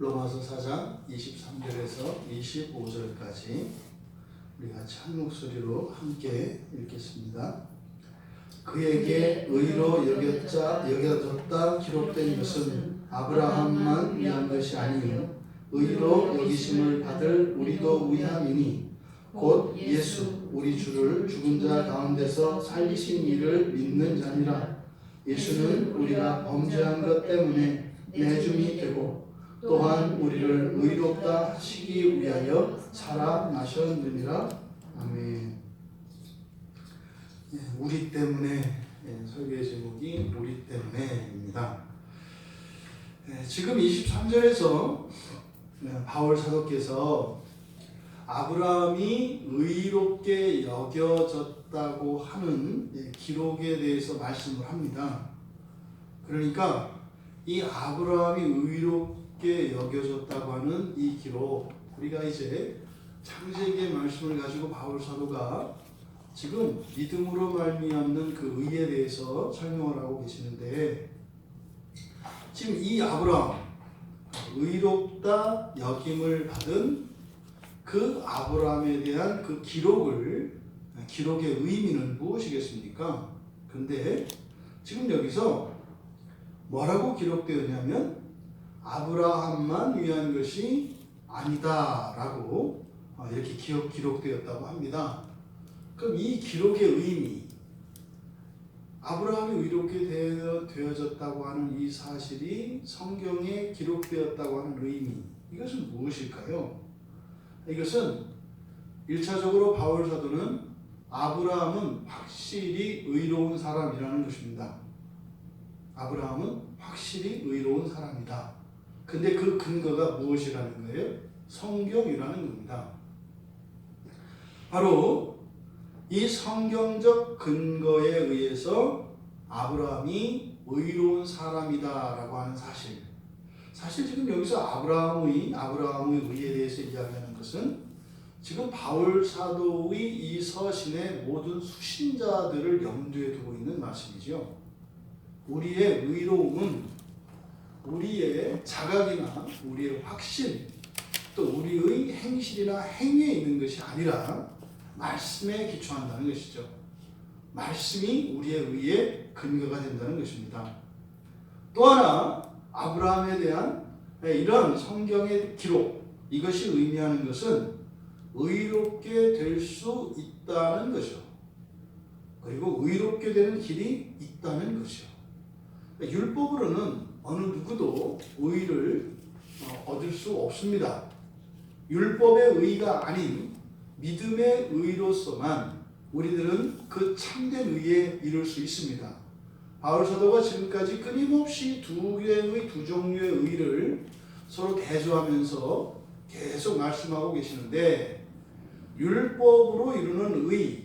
로마서 4장 23절에서 25절까지 우리 같이 한 목소리로 함께 읽겠습니다. 그에게 의로 여겨졌다 기록된 것은 아브라함만 위한 것이 아니요 의로 여기심을 받을 우리도 위함이니 곧 예수 우리 주를 죽은 자 가운데서 살리신 이를 믿는 자니라. 예수는 우리가 범죄한 것 때문에 내줌이 되고 또한 우리를 의롭다 하시기 위하여 살아나셨느니라. 아멘. 우리 때문에, 설교의 제목이 우리 때문에입니다. 지금 23절에서 바울 사도께서 아브라함이 의롭게 여겨졌다고 하는 기록에 대해서 말씀을 합니다. 그러니까 이 아브라함이 의롭게 여겨졌다고 하는 이 기록, 우리가 이제 창세기의 말씀을 가지고 바울 사도가 지금 믿음으로 말미암는 그 의에 대해서 설명을 하고 계시는데, 지금 이 아브라함, 의롭다 여김을 받은 그 아브라함에 대한 그 기록의 의미는 무엇이겠습니까? 그런데 지금 여기서 뭐라고 기록되었냐면 아브라함만 위한 것이 아니다라고 이렇게 기록되었다고 합니다. 그럼 이 기록의 의미, 아브라함이 의롭게 되어졌다고 하는 이 사실이 성경에 기록되었다고 하는 의미, 이것은 무엇일까요? 이것은 1차적으로 바울 사도는 아브라함은 확실히 의로운 사람이라는 것입니다. 아브라함은 확실히 의로운 사람이다. 근데 그 근거가 무엇이라는 거예요? 성경이라는 겁니다. 바로 이 성경적 근거에 의해서 아브라함이 의로운 사람이다라고 하는 사실. 사실 지금 여기서 아브라함의 의에 대해서 이야기하는 것은 지금 바울 사도의 이 서신의 모든 수신자들을 염두에 두고 있는 말씀이죠. 우리의 의로움은 우리의 자각이나 우리의 확신, 또 우리의 행실이나 행위에 있는 것이 아니라 말씀에 기초한다는 것이죠. 말씀이 우리의 의의 근거가 된다는 것입니다. 또 하나, 아브라함에 대한 이런 성경의 기록, 이것이 의미하는 것은 의롭게 될 수 있다는 것이죠. 그리고 의롭게 되는 길이 있다는 것이죠. 율법으로는 어느 누구도 의를 얻을 수 없습니다. 율법의 의가 아닌 믿음의 의로서만 우리들은 그 참된 의에 이룰 수 있습니다. 바울 사도가 지금까지 끊임없이 두 종류의 의를 서로 대조하면서 계속 말씀하고 계시는데, 율법으로 이루는 의,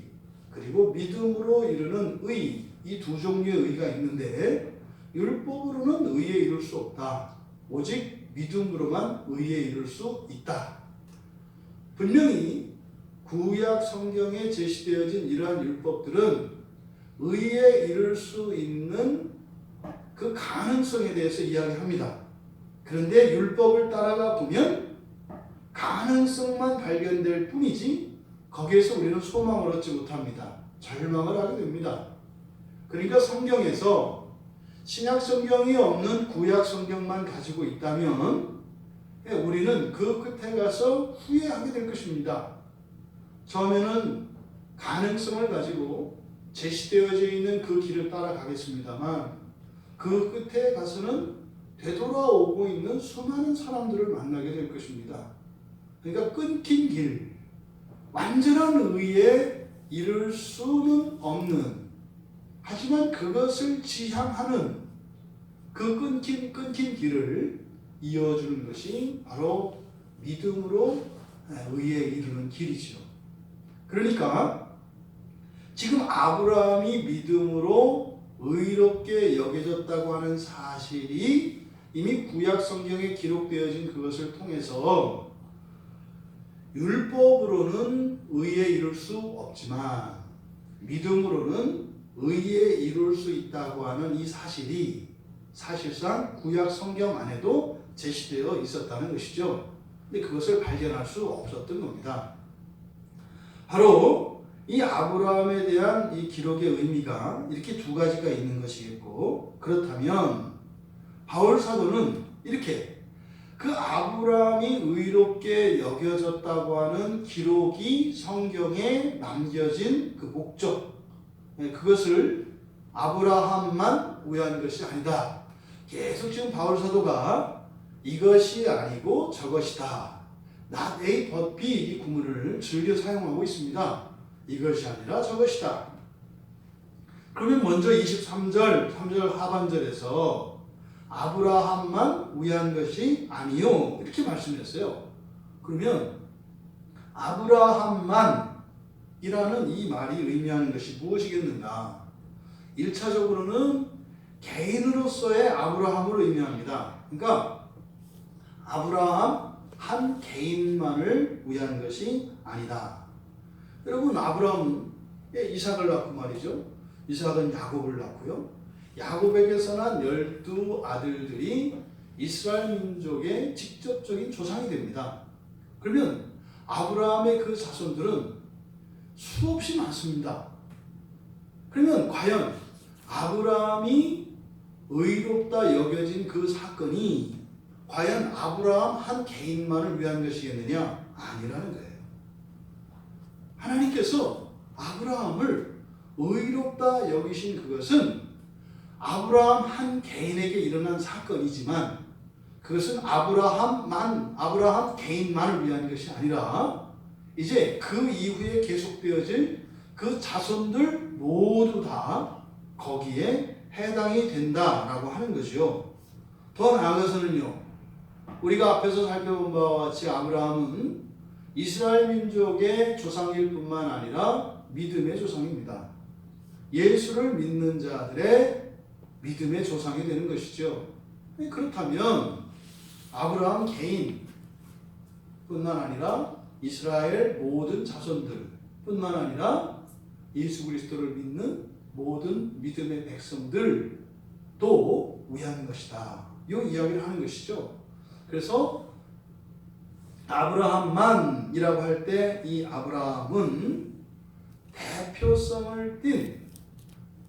그리고 믿음으로 이루는 의, 이 두 종류의 의가 있는데 율법으로는 의에 이룰 수 없다. 오직 믿음으로만 의에 이룰 수 있다. 분명히 구약 성경에 제시되어진 이러한 율법들은 의에 이룰 수 있는 그 가능성에 대해서 이야기합니다. 그런데 율법을 따라가 보면 가능성만 발견될 뿐이지 거기에서 우리는 소망을 얻지 못합니다. 절망을 하게 됩니다. 그러니까 성경에서 신약 성경이 없는 구약 성경만 가지고 있다면 우리는 그 끝에 가서 후회하게 될 것입니다. 처음에는 가능성을 가지고 제시되어져 있는 그 길을 따라가겠습니다만 그 끝에 가서는 되돌아오고 있는 수많은 사람들을 만나게 될 것입니다. 그러니까 끊긴 길, 완전한 의에 이룰 수는 없는, 하지만 그것을 지향하는 그 끊긴 길을 이어주는 것이 바로 믿음으로 의에 이르는 길이죠. 그러니까 지금 아브라함이 믿음으로 의롭게 여겨졌다고 하는 사실이 이미 구약 성경에 기록되어진 그것을 통해서 율법으로는 의에 이룰 수 없지만 믿음으로는 의에 이룰 수 있다고 하는 이 사실이 사실상 구약 성경 안에도 제시되어 있었다는 것이죠. 근데 그것을 발견할 수 없었던 겁니다. 바로 이 아브라함에 대한 이 기록의 의미가 이렇게 두 가지가 있는 것이겠고, 그렇다면 바울 사도는 이렇게 그 아브라함이 의롭게 여겨졌다고 하는 기록이 성경에 남겨진 그 목적, 그것을 아브라함만 위한 것이 아니다. 계속 지금 바울 사도가 이것이 아니고 저것이다, not A but B, 이 구문을 즐겨 사용하고 있습니다. 이것이 아니라 저것이다. 그러면 먼저 23절 3절 하반절에서 아브라함만 위한 것이 아니요, 이렇게 말씀했어요. 그러면 아브라함만 이라는 이 말이 의미하는 것이 무엇이겠는가? 1차적으로는 개인으로서의 아브라함을 의미합니다. 그러니까 아브라함 한 개인만을 위한 것이 아니다. 여러분, 아브라함은 이삭을 낳고 말이죠. 이삭은 야곱을 낳고요. 야곱에게서 난 12아들들이 이스라엘 민족의 직접적인 조상이 됩니다. 그러면 아브라함의 그 자손들은 수없이 많습니다. 그러면 과연 아브라함이 의롭다 여겨진 그 사건이 과연 아브라함 한 개인만을 위한 것이겠느냐? 아니라는 거예요. 하나님께서 아브라함을 의롭다 여기신 그것은 아브라함 한 개인에게 일어난 사건이지만, 그것은 아브라함 개인만을 위한 것이 아니라 이제 그 이후에 계속되어질 그 자손들 모두 다 거기에 해당이 된다라고 하는 거죠. 더 나아가서는요, 우리가 앞에서 살펴본 바와 같이 아브라함은 이스라엘 민족의 조상일 뿐만 아니라 믿음의 조상입니다. 예수를 믿는 자들의 믿음의 조상이 되는 것이죠. 그렇다면 아브라함 개인 뿐만 아니라 이스라엘 모든 자손들 뿐만 아니라 예수 그리스도를 믿는 모든 믿음의 백성들도 위한 것이다, 이 이야기를 하는 것이죠. 그래서 아브라함만이라고 할 때 이 아브라함은 대표성을 띤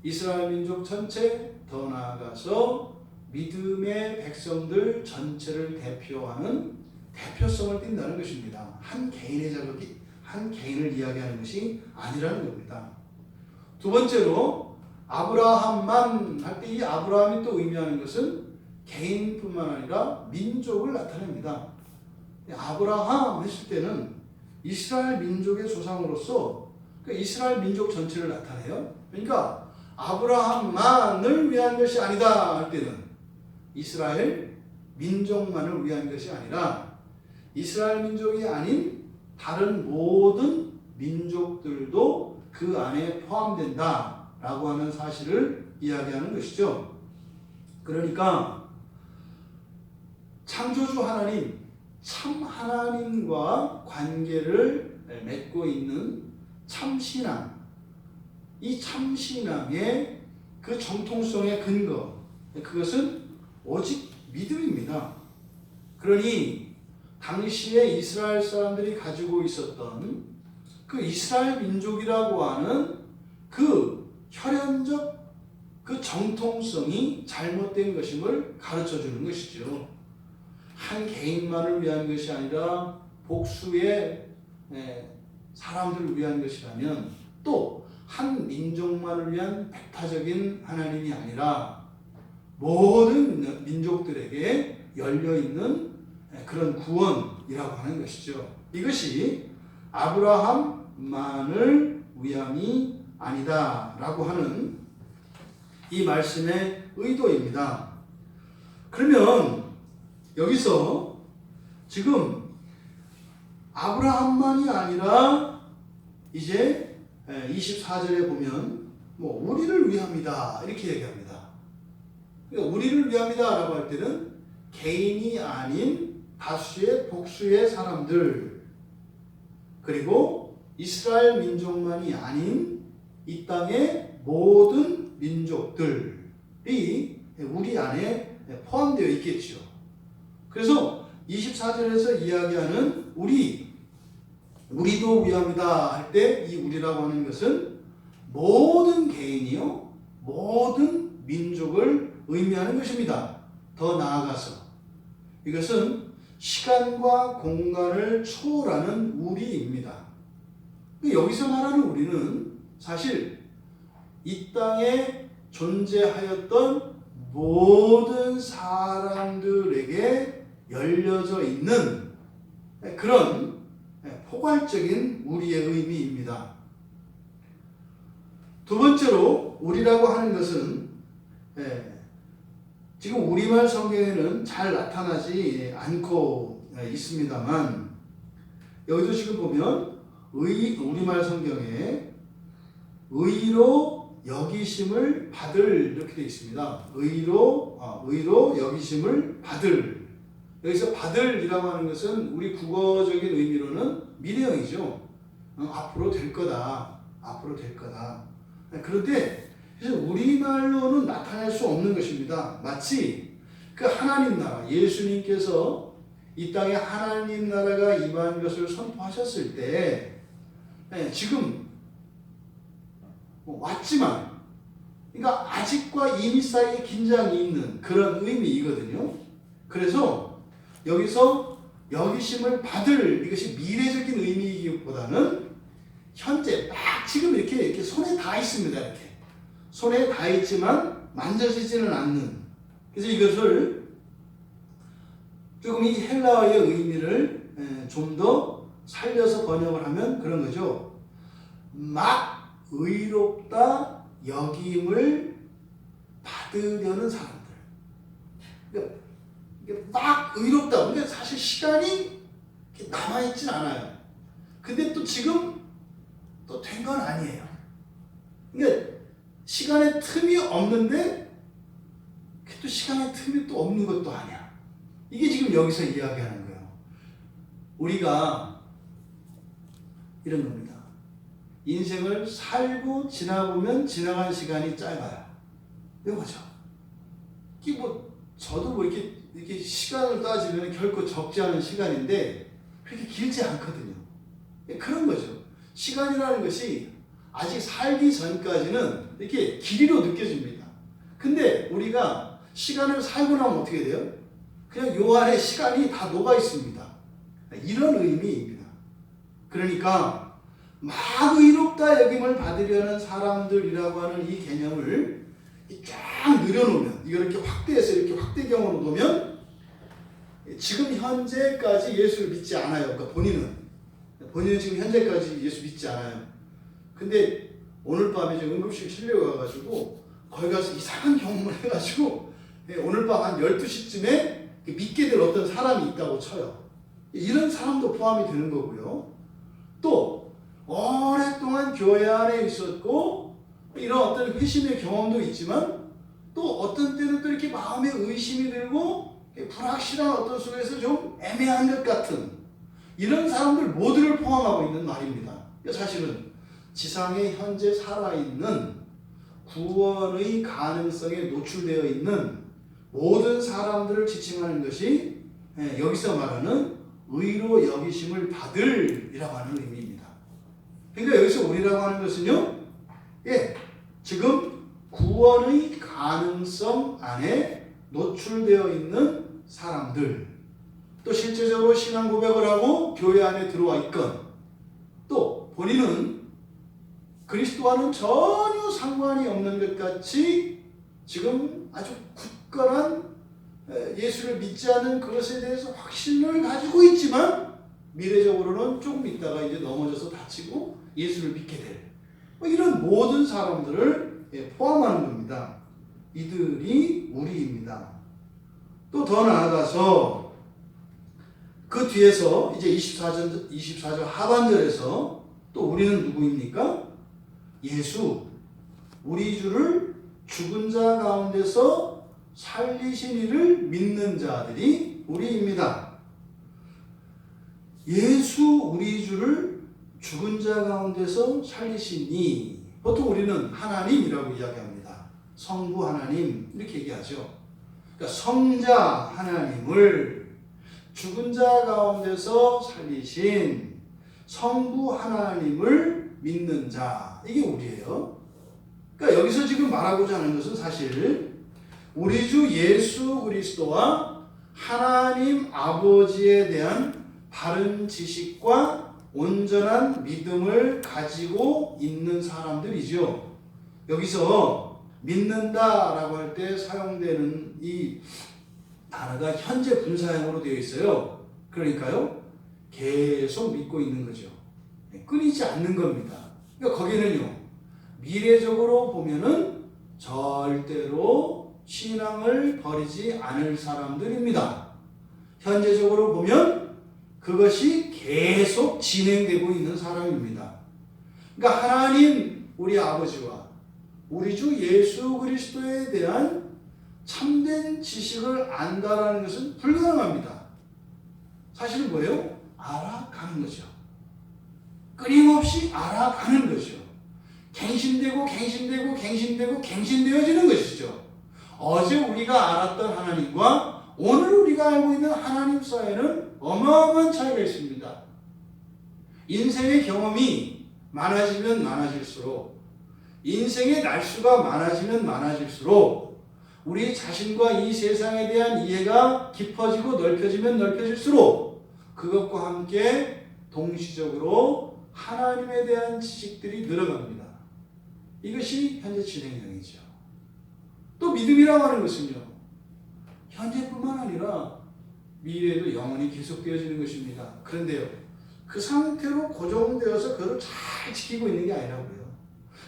이스라엘 민족 전체, 더 나아가서 믿음의 백성들 전체를 대표하는 대표성을 띈다는 것입니다. 한 개인의 자격이 한 개인을 이야기하는 것이 아니라는 겁니다. 두 번째로 아브라함만 할 때 이 아브라함이 또 의미하는 것은 개인뿐만 아니라 민족을 나타냅니다. 아브라함 했을 때는 이스라엘 민족의 조상으로서 이스라엘 민족 전체를 나타내요. 그러니까 아브라함만을 위한 것이 아니다 할 때는 이스라엘 민족만을 위한 것이 아니라 이스라엘 민족이 아닌 다른 모든 민족들도 그 안에 포함된다라고 하는 사실을 이야기하는 것이죠. 그러니까 창조주 하나님, 참 하나님과 관계를 맺고 있는 참신앙, 이 참신앙의 그 정통성의 근거, 그것은 오직 믿음입니다. 그러니 당시에 이스라엘 사람들이 가지고 있었던 그 이스라엘 민족이라고 하는 그 혈연적 그 정통성이 잘못된 것임을 가르쳐 주는 것이죠. 한 개인만을 위한 것이 아니라 복수의 사람들을 위한 것이라면, 또 한 민족만을 위한 배타적인 하나님이 아니라 모든 민족들에게 열려있는 그런 구원이라고 하는 것이죠. 이것이 아브라함만을 위함이 아니다라고 하는 이 말씀의 의도입니다. 그러면 여기서 지금 아브라함만이 아니라 이제 24절에 보면 우리를 위함이다 이렇게 얘기합니다. 그러니까 우리를 위함이다 라고 할 때는 개인이 아닌 다수의 복수의 사람들, 그리고 이스라엘 민족만이 아닌 이 땅의 모든 민족들이 우리 안에 포함되어 있겠죠. 그래서 24절에서 이야기하는 우리도 위함이다 할 때 이 우리라고 하는 것은 모든 개인이요, 모든 민족을 의미하는 것입니다. 더 나아가서 이것은 시간과 공간을 초월하는 우리입니다. 여기서 말하는 우리는 사실 이 땅에 존재하였던 모든 사람들에게 열려져 있는 그런 포괄적인 우리의 의미입니다. 두 번째로 우리라고 하는 것은 지금 우리말 성경에는 잘 나타나지 않고 있습니다만 여기도 지금 보면 우리말 성경에 의로 여기심을 받을 이렇게 되어 있습니다. 의로 여기심을 받을. 여기서 받을이라고 하는 것은 우리 국어적인 의미로는 미래형이죠. 앞으로 될 거다. 앞으로 될 거다. 그런데 우리말로는 나타낼 수 없는 것입니다. 마치 그 하나님 나라, 예수님께서 이 땅에 하나님 나라가 임한 것을 선포하셨을 때 지금 왔지만 그러니까 아직과 이미 사이에 긴장이 있는 그런 의미이거든요. 그래서 여기서 여기심을 받을 이것이 미래적인 의미이기보다는 현재 막 지금 이렇게 손에 다 있습니다. 이렇게 손에 다 있지만 만져지지는 않는. 그래서 이것을 조금 이 헬라어의 의미를 좀 더 살려서 번역을 하면 그런 거죠. 막 의롭다 여김을 받으려는 사람들. 그러니까 막 의롭다. 근데 사실 시간이 남아있진 않아요. 근데 또 지금 또 된 건 아니에요. 그러니까 시간의 틈이 없는데 또 시간의 틈이 또 없는 것도 아니야. 이게 지금 여기서 이야기하는 거예요. 우리가 이런 겁니다. 인생을 살고 지나보면 지나간 시간이 짧아요. 이거죠. 이게 저도 이렇게 시간을 따지면 결코 적지 않은 시간인데 그렇게 길지 않거든요. 그런 거죠. 시간이라는 것이 아직 살기 전까지는 이렇게 길이로 느껴집니다. 근데 우리가 시간을 살고 나면 어떻게 돼요? 그냥 요 안에 시간이 다 녹아 있습니다. 이런 의미입니다. 그러니까 막 의롭다 여김을 받으려는 사람들이라고 하는 이 개념을 쫙 늘여놓으면 이걸 이렇게 확대해서 이렇게 확대경으로 놓으면 지금 현재까지 예수를 믿지 않아요. 그러니까 본인은 지금 현재까지 예수 믿지 않아요. 근데 오늘 밤에 지금 응급실 실려 가가지고 거기 가서 이상한 경험을 해가지고 오늘 밤 한 12시쯤에 믿게 될 어떤 사람이 있다고 쳐요. 이런 사람도 포함이 되는 거고요. 또 오랫동안 교회 안에 있었고 이런 어떤 회심의 경험도 있지만 또 어떤 때는 또 이렇게 마음에 의심이 들고 불확실한 어떤 속에서 좀 애매한 것 같은 이런 사람들 모두를 포함하고 있는 말입니다. 사실은 지상에 현재 살아있는 구원의 가능성에 노출되어 있는 모든 사람들을 지칭하는 것이 여기서 말하는 의로 여기심을 받을이라고 하는 의미입니다. 그러니까 여기서 우리라고 하는 것은요, 지금 구원의 가능성 안에 노출되어 있는 사람들, 또 실제적으로 신앙 고백을 하고 교회 안에 들어와 있건, 또 본인은 그리스도와는 전혀 상관이 없는 것 같이 지금 아주 굳건한 예수를 믿지 않는 그것에 대해서 확신을 가지고 있지만 미래적으로는 조금 있다가 이제 넘어져서 다치고 예수를 믿게 될 이런 모든 사람들을 포함하는 겁니다. 이들이 우리입니다. 또 더 나아가서 그 뒤에서 이제 24절 하반절에서 또 우리는 누구입니까? 예수, 우리 주를 죽은 자 가운데서 살리신 이를 믿는 자들이 우리입니다. 예수 우리 주를 죽은 자 가운데서 살리시니 보통 우리는 하나님이라고 이야기합니다. 성부 하나님 이렇게 얘기하죠. 그러니까 성자 하나님을 죽은 자 가운데서 살리신 성부 하나님을 믿는 자, 이게 우리예요. 그러니까 여기서 지금 말하고자 하는 것은 사실 우리 주 예수 그리스도와 하나님 아버지에 대한 바른 지식과 온전한 믿음을 가지고 있는 사람들이죠. 여기서 믿는다라고 할 때 사용되는 이 단어가 현재 분사형으로 되어 있어요. 그러니까요, 계속 믿고 있는 거죠. 끊이지 않는 겁니다. 그러니까 거기는요, 미래적으로 보면은 절대로 신앙을 버리지 않을 사람들입니다. 현재적으로 보면 그것이 계속 진행되고 있는 사람입니다. 그러니까 하나님 우리 아버지와 우리 주 예수 그리스도에 대한 참된 지식을 안다라는 것은 불가능합니다. 사실은 뭐예요? 알아가는 거죠. 끊임없이 알아가는 거죠. 갱신되어지는 것이죠. 어제 우리가 알았던 하나님과 오늘 우리가 알고 있는 하나님 사이에는 어마어마한 차이가 있습니다. 인생의 경험이 많아지면 많아질수록, 인생의 날수가 많아지면 많아질수록 우리 자신과 이 세상에 대한 이해가 깊어지고 넓혀지면 넓혀질수록 그것과 함께 동시적으로 하나님에 대한 지식들이 늘어갑니다. 이것이 현재 진행형이죠. 또 믿음이라고 하는 것은요, 현재뿐만 아니라 미래에도 영원히 계속되어지는 것입니다. 그런데요, 그 상태로 고정되어서 그걸 잘 지키고 있는 게 아니라고요.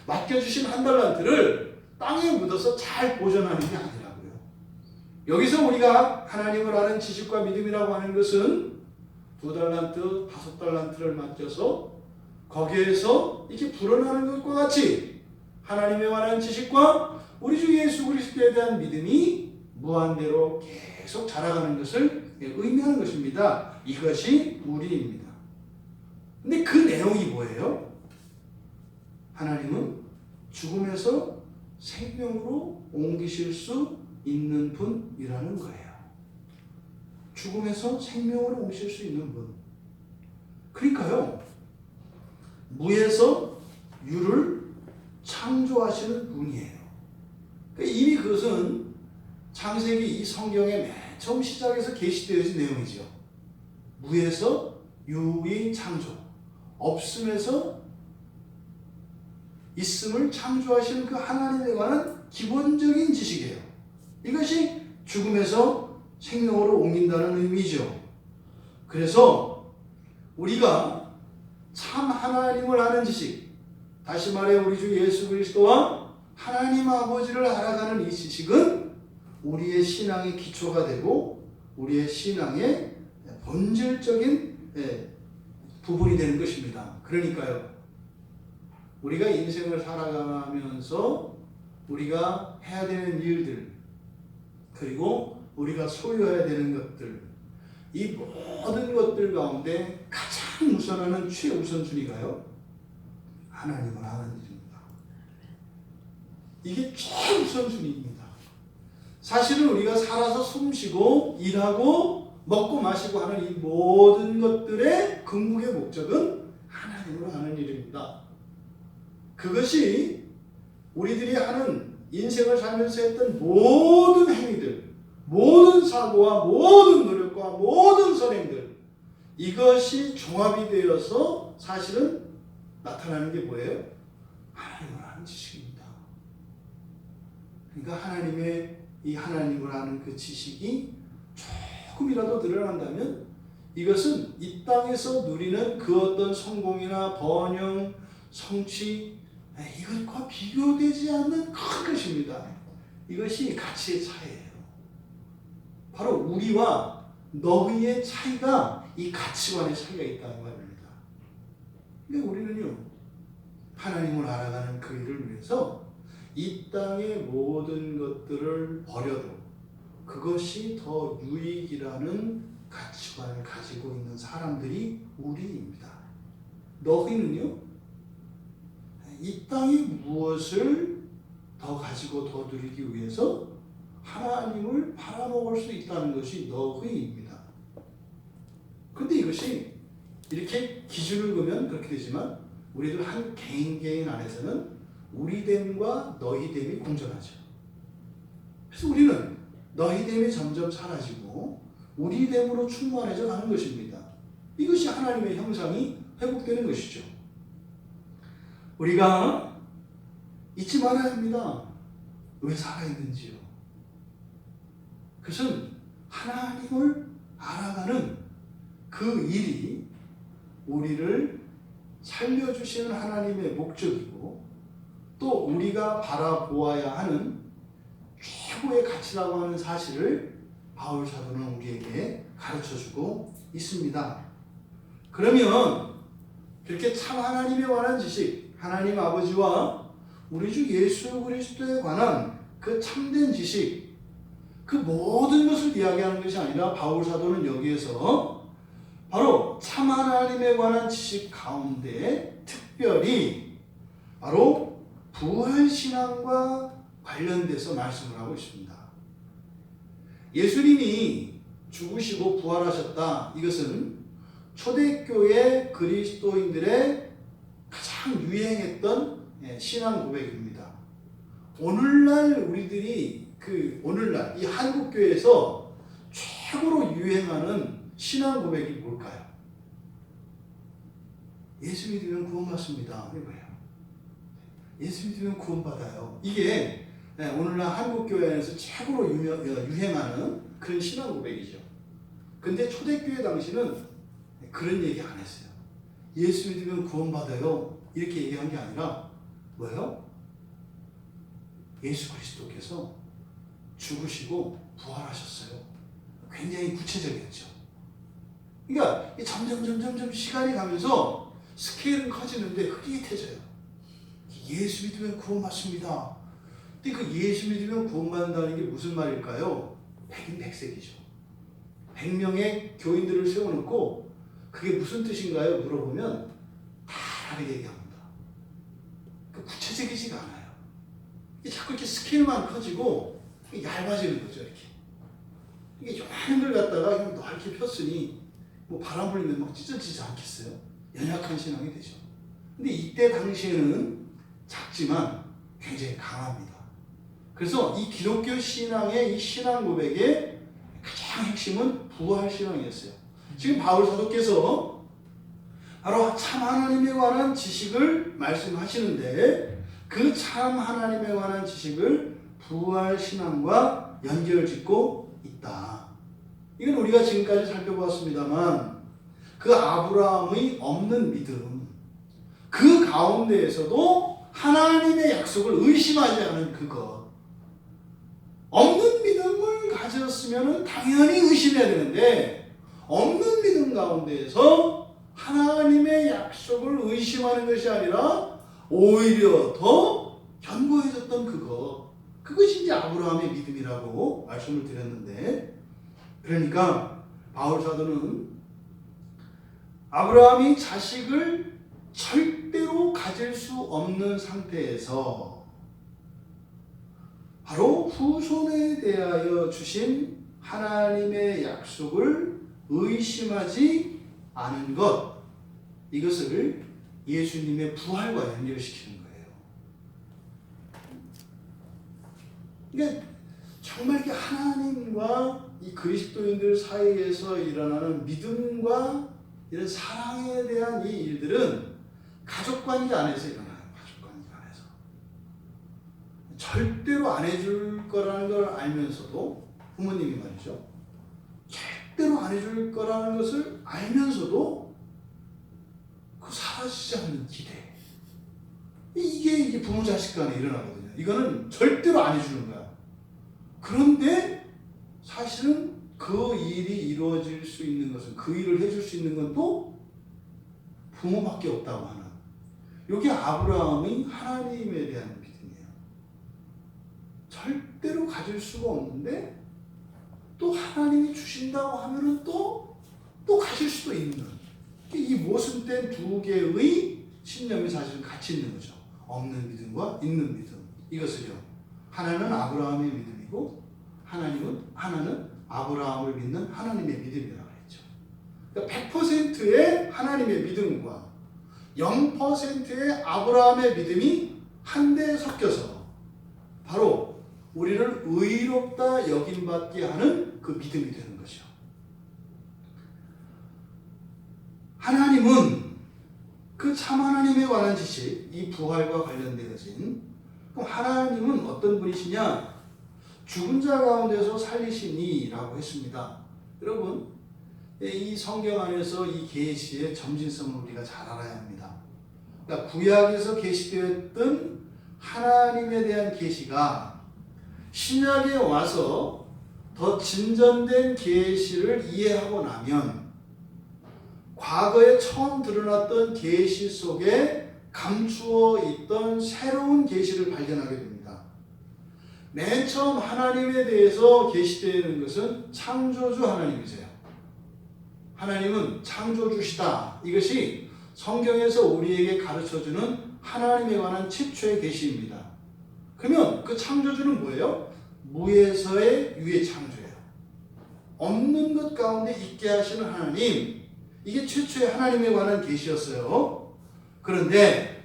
맡겨주신 한 달란트를 땅에 묻어서 잘 보존하는 게 아니라고요. 여기서 우리가 하나님을 아는 지식과 믿음이라고 하는 것은 2달란트, 5달란트를 맡겨서 거기에서 이렇게 불어나는 것과 같이 하나님에 관한 지식과 우리 주 예수 그리스도에 대한 믿음이 무한대로 계속 자라가는 것을 의미하는 것입니다. 이것이 우리입니다. 근데 그 내용이 뭐예요? 하나님은 죽음에서 생명으로 옮기실 수 있는 분이라는 거예요. 죽음에서 생명으로 옮기실 수 있는 분. 그러니까요, 무에서 유를 창조하시는 분이에요. 이미 그것은 창세기 이 성경의 맨 처음 시작에서 계시되어진 내용이죠. 무에서 유의 창조, 없음에서 있음을 창조하시는 그 하나님에 관한 기본적인 지식이에요. 이것이 죽음에서 생명으로 옮긴다는 의미죠. 그래서 우리가 참 하나님을 아는 지식, 다시 말해 우리 주 예수 그리스도와 하나님 아버지를 알아가는 이 지식은 우리의 신앙의 기초가 되고 우리의 신앙의 본질적인 부분이 되는 것입니다. 그러니까요, 우리가 인생을 살아가면서 우리가 해야 되는 일들, 그리고 우리가 소유해야 되는 것들, 이 모든 것들 가운데 가장 우선하는 최우선순위가요, 하나님을 아는 일입니다. 이게 최우선순위입니다. 사실은 우리가 살아서 숨쉬고 일하고 먹고 마시고 하는 이 모든 것들의 궁극의 목적은 하나님을 아는 일입니다. 그것이 우리들이 하는 인생을 살면서 했던 모든 행위들, 모든 사고와 모든 노력과 모든 선행들, 이것이 종합이 되어서 사실은 나타나는 게 뭐예요? 하나님을 아는 지식입니다. 그러니까 이 하나님을 아는 그 지식이 조금이라도 늘어난다면 이것은 이 땅에서 누리는 그 어떤 성공이나 번영, 성취, 이것과 비교되지 않는 큰 것입니다. 이것이 가치의 차이예요. 바로 우리와 너희의 차이가 이 가치관의 차이가 있다는 말입니다. 그러니까 우리는요, 하나님을 알아가는 그 일을 위해서 이 땅의 모든 것들을 버려도 그것이 더 유익이라는 가치관을 가지고 있는 사람들이 우리입니다. 너희는요, 이 땅의 무엇을 더 가지고 더 누리기 위해서 하나님을 팔아먹을 수 있다는 것이 너희입니다. 그런데 이것이 이렇게 기준을 보면 그렇게 되지만 우리들 한 개인 안에서는 우리됨과 너희됨이 공존하죠. 그래서 우리는 너희됨이 점점 사라지고 우리됨으로 충만해져 가는 것입니다. 이것이 하나님의 형상이 회복되는 것이죠. 우리가 잊지 말아야 합니다. 왜 살아있는지요. 그것은 하나님을 알아가는 그 일이 우리를 살려주시는 하나님의 목적이고 또 우리가 바라보아야 하는 최고의 가치라고 하는 사실을 바울 사도는 우리에게 가르쳐주고 있습니다. 그러면 그렇게 참 하나님에 관한 지식, 하나님 아버지와 우리 주 예수 그리스도에 관한 그 참된 지식, 그 모든 것을 이야기하는 것이 아니라 바울 사도는 여기에서 바로 참 하나님에 관한 지식 가운데 특별히 바로 부활신앙과 관련돼서 말씀을 하고 있습니다. 예수님이 죽으시고 부활하셨다. 이것은 초대교회 그리스도인들의 가장 유행했던 신앙 고백입니다. 오늘날 우리들이 오늘날 이 한국교회에서 최고로 유행하는 신앙 고백이 뭘까요? 예수 믿으면 구원받습니다. 이게 뭐예요? 예수 믿으면 구원받아요. 이게 오늘날 한국교회에서 최고로 유행하는 그런 신앙 고백이죠. 근데 초대교회 당시는 그런 얘기 안 했어요. 예수 믿으면 구원받아요. 이렇게 얘기한 게 아니라 뭐예요? 예수 그리스도께서 죽으시고 부활하셨어요. 굉장히 구체적이었죠. 그러니까 점점 시간이 가면서 스케일은 커지는데 흐릿해져요. 예수 믿으면 구원받습니다. 근데 그 예수 믿으면 구원받는다는 게 무슨 말일까요? 백인백색이죠. 100명의 교인들을 세워놓고 그게 무슨 뜻인가요? 물어보면 다 다르게 얘기합니다. 구체적이지가 않아요. 자꾸 이렇게 스케일만 커지고 얇아지는 거죠. 이게 요만한 걸 갖다가 그냥 넓게 폈으니 뭐 바람 불면 막 찢어지지 않겠어요? 연약한 신앙이 되죠. 근데 이때 당시에는 작지만 굉장히 강합니다. 그래서 이 기독교 신앙의 이 신앙 고백의 가장 핵심은 부활 신앙이었어요. 지금 바울 사도께서 바로 참 하나님에 관한 지식을 말씀하시는데 그 참 하나님에 관한 지식을 부활 신앙과 연결짓고 있다. 이건 우리가 지금까지 살펴보았습니다만 그 아브라함의 없는 믿음, 그 가운데에서도 하나님의 약속을 의심하지 않은 그것, 없는 믿음을 가졌으면 당연히 의심해야 되는데 없는 믿음 가운데에서 하나님의 약속을 의심하는 것이 아니라 오히려 더 견고해졌던 그것이 이제 아브라함의 믿음이라고 말씀을 드렸는데, 그러니까 바울 사도는 아브라함이 자식을 절대로 가질 수 없는 상태에서 바로 후손에 대하여 주신 하나님의 약속을 의심하지 않은 것, 이것을 예수님의 부활과 연결시키는 거예요. 그러니까 정말 이렇게 하나님과 이 그리스도인들 사이에서 일어나는 믿음과 이런 사랑에 대한 이 일들은 가족관계 안에서 일어나요. 가족관계 안에서. 절대로 안 해줄 거라는 걸 알면서도, 부모님이 말이죠. 절대로 안 해줄 거라는 것을 알면서도 그 사라지지 않는 기대. 이게 부모 자식 간에 일어나거든요. 이거는 절대로 안 해주는 거야. 그런데 사실은 그 일이 이루어질 수 있는 것은, 그 일을 해줄 수 있는 건 또 부모밖에 없다고 하는, 이게 아브라함이 하나님에 대한 믿음이에요. 절대로 가질 수가 없는데 또 하나님이 주신다고 하면은 또 가질 수도 있는, 이 모순된 두 개의 신념이 사실은 같이 있는 거죠. 없는 믿음과 있는 믿음, 이것을요 하나는 아브라함의 믿음이고 하나는 아브라함을 믿는 하나님의 믿음이라고 했죠. 그러니까 100%의 하나님의 믿음과 0%의 아브라함의 믿음이 한데 섞여서 바로 우리를 의롭다 여김받게 하는 그 믿음이 되는 것이요. 하나님은 그 참 하나님에 관한 지식, 이 부활과 관련되어진, 그럼 하나님은 어떤 분이시냐? 죽은 자 가운데서 살리시니 라고 했습니다. 여러분, 이 성경 안에서 이 계시의 점진성을 우리가 잘 알아야 합니다. 그러니까 구약에서 계시되었던 하나님에 대한 계시가 신약에 와서 더 진전된 계시를 이해하고 나면 과거에 처음 드러났던 계시 속에 감추어 있던 새로운 계시를 발견하게 됩니다. 맨 처음 하나님에 대해서 계시되는 것은 창조주 하나님이세요. 하나님은 창조주시다. 이것이 성경에서 우리에게 가르쳐주는 하나님에 관한 최초의 계시입니다. 그러면 그 창조주는 뭐예요? 무에서의 유의 창조예요. 없는 것 가운데 있게 하시는 하나님, 이게 최초의 하나님에 관한 계시였어요. 그런데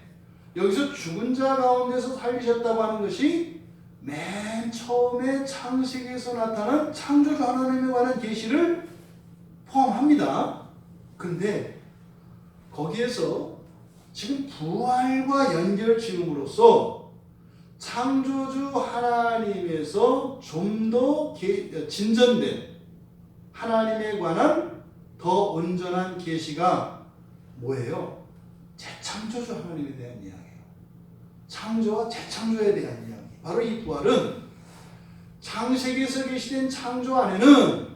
여기서 죽은 자 가운데서 살리셨다고 하는 것이 맨 처음에 창세기에서 나타난 창조주 하나님에 관한 계시를 포함합니다. 그런데 거기에서 지금 부활과 연결 지음으로써 창조주 하나님에서 좀 더 진전된 하나님에 관한 더 온전한 계시가 뭐예요? 재창조주 하나님에 대한 이야기예요. 창조와 재창조에 대한 이야기. 바로 이 부활은 창세기에서 계시된 창조 안에는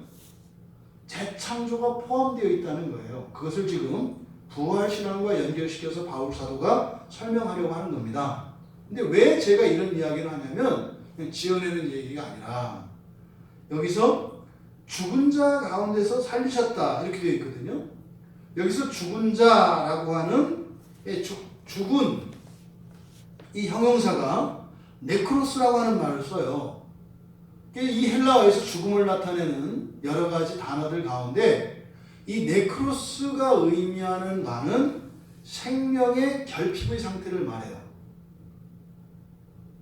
재창조가 포함되어 있다는 거예요. 그것을 지금 부활신앙과 연결시켜서 바울 사도가 설명하려고 하는 겁니다. 근데 왜 제가 이런 이야기를 하냐면 그냥 지어내는 얘기가 아니라 여기서 죽은 자 가운데서 살리셨다 이렇게 되어 있거든요. 여기서 죽은 자라고 하는 죽은 이 형용사가 네크로스라고 하는 말을 써요. 이 헬라어에서 죽음을 나타내는 여러 가지 단어들 가운데 이 네크로스가 의미하는 바는 생명의 결핍의 상태를 말해요.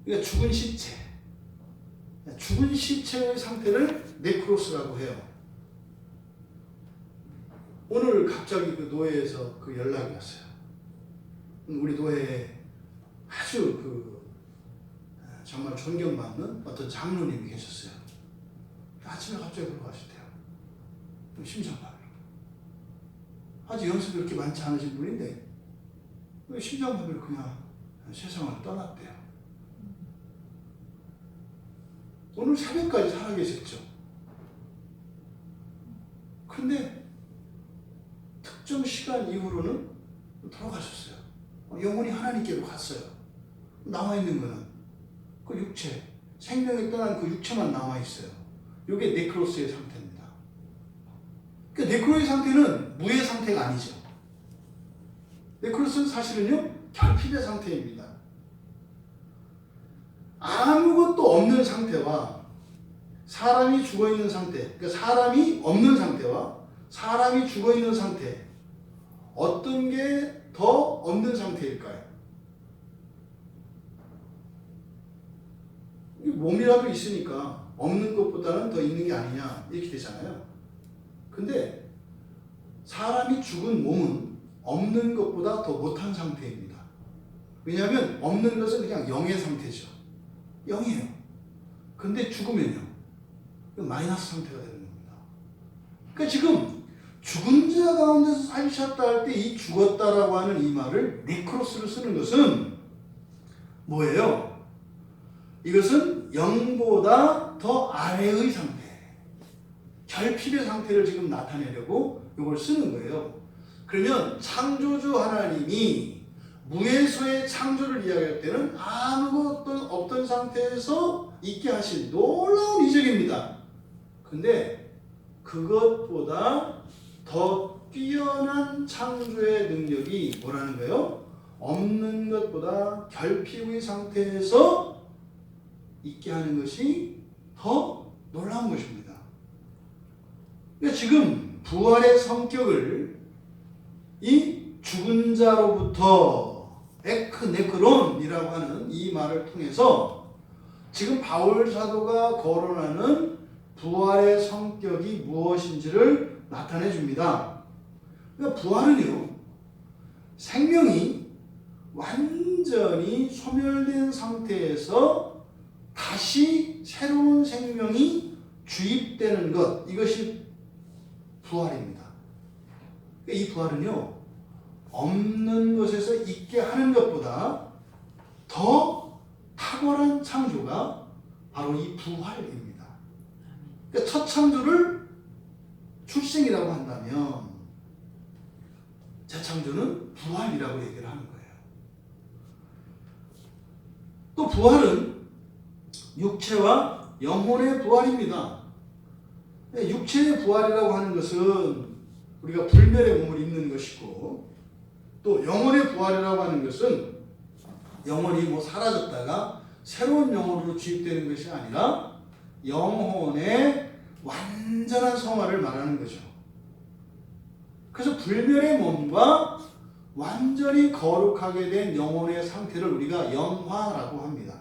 그러니까 죽은 시체의 상태를 네크로스라고 해요. 오늘 갑자기 그 노회에서 그 연락이 왔어요. 우리 노회에 아주 정말 존경받는 어떤 장로님이 계셨어요. 아침에 갑자기 돌아가셨대요. 심장마비. 아직 연습이 그렇게 많지 않으신 분인데 심장마비를 그냥 세상을 떠났대요. 오늘 새벽까지 살아계셨죠. 근데 특정 시간 이후로는 돌아가셨어요. 영혼이 하나님께로 갔어요. 남아있는 거는 그 육체, 생명이 떠난 그 육체만 남아있어요. 이게 네크로스의 상태입니다. 그러니까 네크로의 상태는 무의 상태가 아니죠. 네크로스는 사실은요, 결핍의 상태입니다. 아무것도 없는 상태와 사람이 죽어있는 상태, 그러니까 사람이 없는 상태와 사람이 죽어있는 상태, 어떤 게 더 없는 상태일까요? 몸이라도 있으니까 없는 것보다는 더 있는 게 아니냐 이렇게 되잖아요. 근데 사람이 죽은 몸은 없는 것보다 더 못한 상태입니다. 왜냐하면 없는 것은 그냥 영의 상태죠. 영이에요. 근데 죽으면요, 마이너스 상태가 되는 겁니다. 그러니까 지금 죽은 자 가운데서 살리셨다 할 때 이 죽었다라고 하는 이 말을 네크로스를 쓰는 것은 뭐예요? 이것은 영보다 더 아래의 상태, 결핍의 상태를 지금 나타내려고 이걸 쓰는 거예요. 그러면 창조주 하나님이 무에서의 창조를 이야기할 때는 아무것도 없던 상태에서 있게 하신 놀라운 이적입니다. 근데 그것보다 더 뛰어난 창조의 능력이 뭐라는 거예요? 없는 것보다 결핍의 상태에서 있게 하는 것이 더 놀라운 것입니다. 그러니까 지금 부활의 성격을 이 죽은 자로부터 에크네크론이라고 하는 이 말을 통해서 지금 바울 사도가 거론하는 부활의 성격이 무엇인지를 나타내 줍니다. 그러니까 부활은요, 생명이 완전히 소멸된 상태에서 다시 새로운 생명이 주입되는 것, 이것이 부활입니다. 이 부활은요, 없는 것에서 있게 하는 것보다 더 탁월한 창조가 바로 이 부활입니다. 그러니까 첫 창조를 출생이라고 한다면 재창조는 부활이라고 얘기를 하는 거예요. 또 부활은 육체와 영혼의 부활입니다. 육체의 부활이라고 하는 것은 우리가 불멸의 몸을 입는 것이고, 또 영혼의 부활이라고 하는 것은 영혼이 사라졌다가 새로운 영혼으로 주입되는 것이 아니라 영혼의 완전한 성화를 말하는 거죠. 그래서 불멸의 몸과 완전히 거룩하게 된 영혼의 상태를 우리가 영화라고 합니다.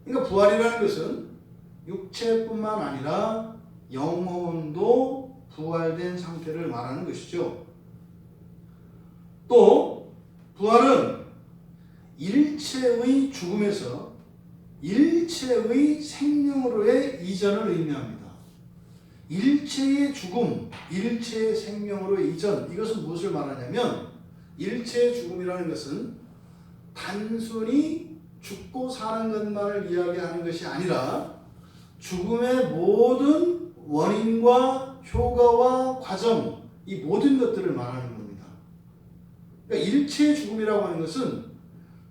그러니까 부활이라는 것은 육체뿐만 아니라 영혼도 부활된 상태를 말하는 것이죠. 또 부활은 일체의 죽음에서 일체의 생명으로의 이전을 의미합니다. 일체의 죽음, 일체의 생명으로의 이전, 이것은 무엇을 말하냐면 일체의 죽음이라는 것은 단순히 죽고 사는 것만을 이야기하는 것이 아니라 죽음의 모든 원인과 효과와 과정, 이 모든 것들을 말하는 겁니다. 그러니까 일체의 죽음이라고 하는 것은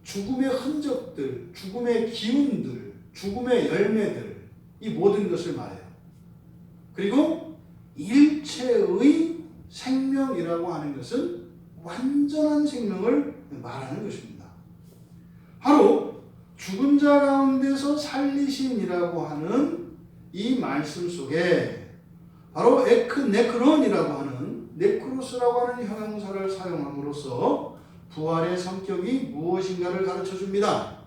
죽음의 흔적들, 죽음의 기운들, 죽음의 열매들, 이 모든 것을 말해요. 그리고 일체의 생명이라고 하는 것은 완전한 생명을 말하는 것입니다. 바로 죽은 자 가운데서 살리심이라고 하는 이 말씀 속에 바로 에크네크론이라고 하는 네크로스라고 하는 형용사를 사용함으로써 부활의 성격이 무엇인가를 가르쳐 줍니다.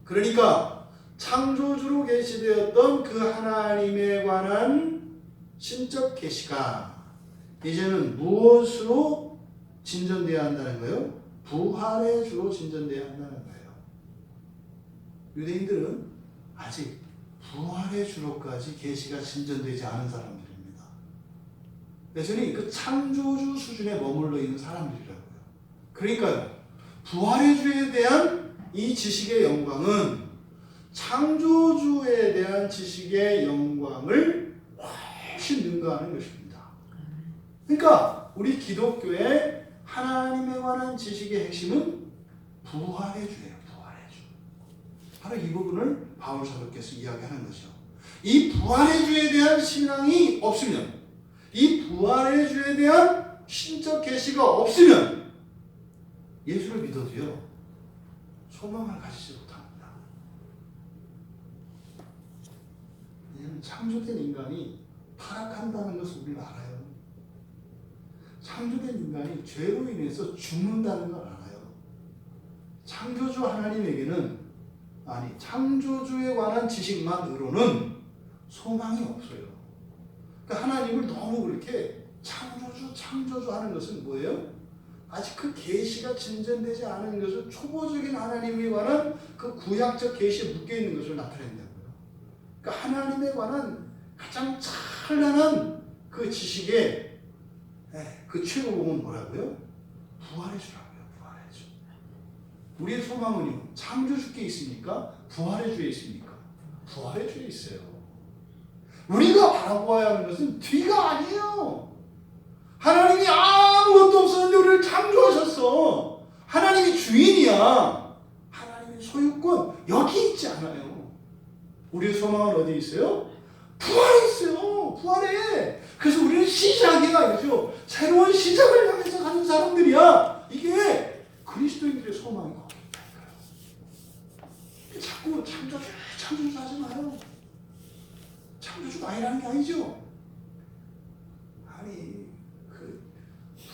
그러니까 창조주로 계시되었던 그 하나님에 관한 신적 계시가 이제는 무엇으로 진전되어야 한다는 거예요? 부활의 주로 진전되어야 한다는 거예요. 유대인들은 아직 부활의 주로까지 계시가 진전되지 않은 사람들입니다. 여전히 그 창조주 수준에 머물러 있는 사람들이라고요. 그러니까요, 부활의 주에 대한 이 지식의 영광은 창조주에 대한 지식의 영광을 훨씬 능가하는 것입니다. 그러니까 우리 기독교의 하나님에 관한 지식의 핵심은 부활의 주예요. 부활의 주. 바로 이 부분을 바울 사도께서 이야기하는 거죠. 이 부활의 주에 대한 신앙이 없으면, 이 부활의 주에 대한 신적 계시가 없으면 예수를 믿어도요, 소망을 가지지 못합니다. 왜냐하면 창조된 인간이 타락한다는 것을 우리는 알아요. 창조된 인간이 죄로 인해서 죽는다는 걸 알아요. 창조주 하나님에게는, 창조주에 관한 지식만으로는 소망이 없어요. 그러니까 하나님을 너무 그렇게 창조주 하는 것은 뭐예요? 아직 그 계시가 진전되지 않은 것을 초보적인 하나님에 관한 그 구약적 계시에 묶여 있는 것을 나타낸다고요. 그러니까 하나님에 관한 가장 찬란한 그 지식의 그 최고봉은 뭐라고요? 부활의 주라고요. 부활의 주. 우리의 소망은요, 창조주께 있습니까? 부활의 주에 있습니까? 부활의 주에 있어요. 우리가 바라보아야 하는 것은 뒤가 아니에요. 하나님이 아무것도 없었는데 우리를 창조하셨어. 하나님이 주인이야. 하나님의 소유권 여기 있지 않아요. 우리의 소망은 어디에 있어요? 부활에 있어요. 부활에. 그래서 우리는 시작이야, 그죠? 새로운 시작을 향해서 가는 사람들이야. 이게 그리스도인들의 소망이 거기 있다니까요. 자꾸 창조주 하지 마요. 창조주가 아니라는 게 아니죠. 아니 그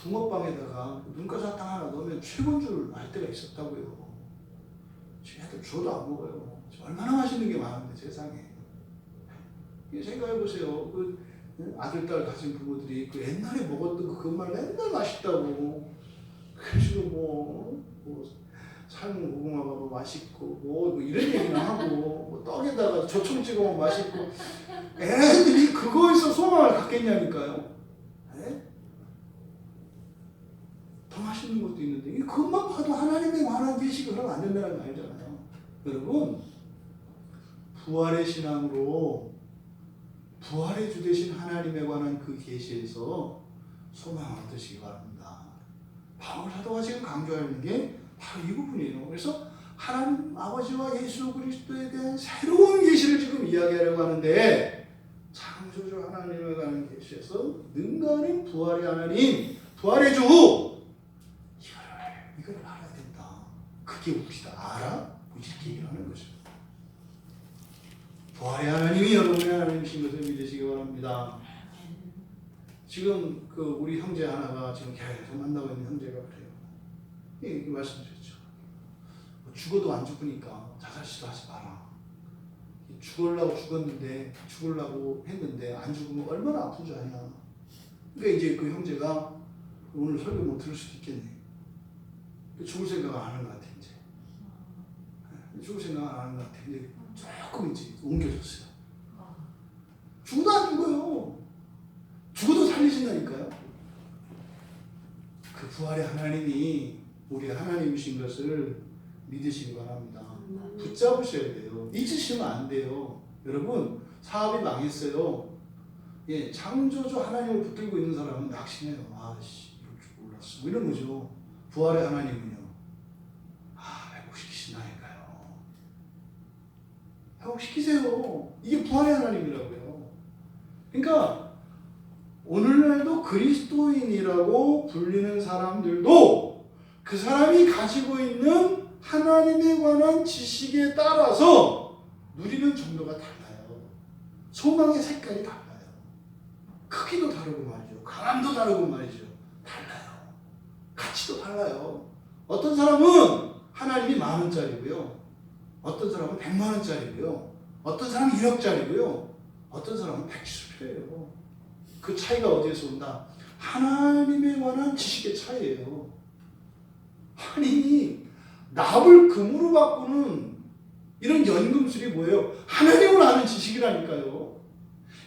붕어빵에다가 눈가자 땅 하나 넣으면 최고인 줄 알 때가 있었다고요. 애들 줘도 안 먹어요. 얼마나 맛있는 게 많은데 세상에. 생각해보세요. 그 아들, 딸 가진 부모들이 그 옛날에 먹었던 그것만 맨날 맛있다고. 그래서 뭐 삶은 고구마가 맛있고 뭐 이런 얘기나 하고 뭐 떡에다가 조청 찍으면 맛있고 애들이 그거에서 소망을 갖겠냐니까요. 네? 더 맛있는 것도 있는데 그것만 봐도 하나님의 관한 계시가 그러면 안 된다는 거 알잖아요. 여러분 부활의 신앙으로 부활의 주 되신 하나님에 관한 그 계시에서 소망을 얻으시기 바랍니다. 바울 사도가 지금 강조하는 게 바로 이 부분이에요. 그래서 하나님 아버지와 예수 그리스도에 대한 새로운 계시를 지금 이야기하려고 하는데 창조주 하나님에 관한 계시에서 능가하는 부활의 하나님, 부활의 주 이걸 알아야 된다. 그게 우리다. 알아? 이렇게 얘기를 하는 거죠. 부활의 하나님이 여러분의 하나님이신 것을 믿으시기 바랍니다. 지금 그 우리 형제 하나가 지금 계속 만나고 있는 형제가 그래요. 이 말씀드렸죠. 죽어도 안 죽으니까 자살 시도하지 마라. 죽으려고 죽었는데 죽으려고 했는데 안 죽으면 얼마나 아픈 줄 아냐. 그러니까 이제 그 형제가 오늘 설교 못 들을 수도 있겠네. 죽을 생각 안 하는 것 같아 이제. 죽을 생각 안 하는 것 같아. 이제 조금 이제 옮겨졌어요. 죽어도 안 죽어요. 죽어도 살리신다니까요. 그 부활의 하나님이 우리 하나님이신 것을 믿으시기 바랍니다. 붙잡으셔야 돼요. 잊으시면 안 돼요. 여러분 사업이 망했어요. 예, 창조주 하나님을 붙들고 있는 사람은 낙심해요. 아씨 이럴 줄 몰랐어. 뭐 이런 거죠. 부활의 하나님은요. 회복시키신다니까요. 회복시키세요. 이게 부활의 하나님이라고요. 그러니까 오늘날도 그리스도인이라고 불리는 사람들도 그 사람이 가지고 있는 하나님에 관한 지식에 따라서 누리는 정도가 달라요. 소망의 색깔이 달라요. 크기도 다르고 말이죠. 강함도 다르고 말이죠. 달라요. 가치도 달라요. 어떤 사람은 하나님이 10,000원짜리고요. 어떤 사람은 100만원짜리고요. 어떤 사람은 1억짜리고요. 어떤 사람은 100기술표예요. 그 차이가 어디에서 온다? 하나님에 관한 지식의 차이예요. 하나님이 납을 금으로 바꾸는 이런 연금술이 뭐예요? 하나님을 아는 지식이라니까요.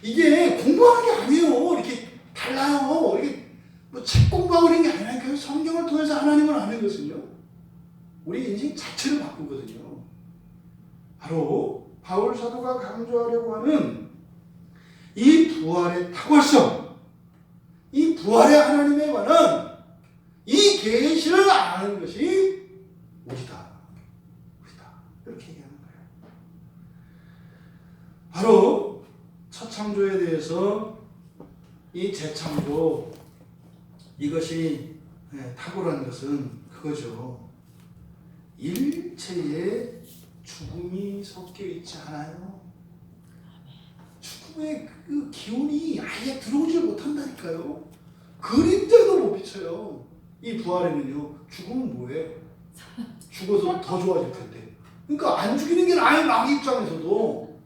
이게 공부하는 게 아니에요. 이렇게 달라요. 이렇게 뭐 책 공부하고 이런 게 아니라니까요. 성경을 통해서 하나님을 아는 것은요. 우리 인생 자체를 바꾸거든요. 바로 바울 사도가 강조하려고 하는 이 부활의 탁월성, 이 부활의 하나님에 관한 이 계시를 아는 것이 우리다. 이렇게 얘기하는 거예요. 바로 첫 창조에 대해서 이 재창조, 이것이 탁월한 것은 그거죠. 일체에 죽음이 섞여 있지 않아요. 죽음의 그 기운이 아예 들어오질 못한다니까요. 그림자도 못 비쳐요. 이 부활에는요. 죽음은 뭐예요? 죽어서 더 좋아질 텐데. 그러니까 안 죽이는 게 아예 마귀 입장에서도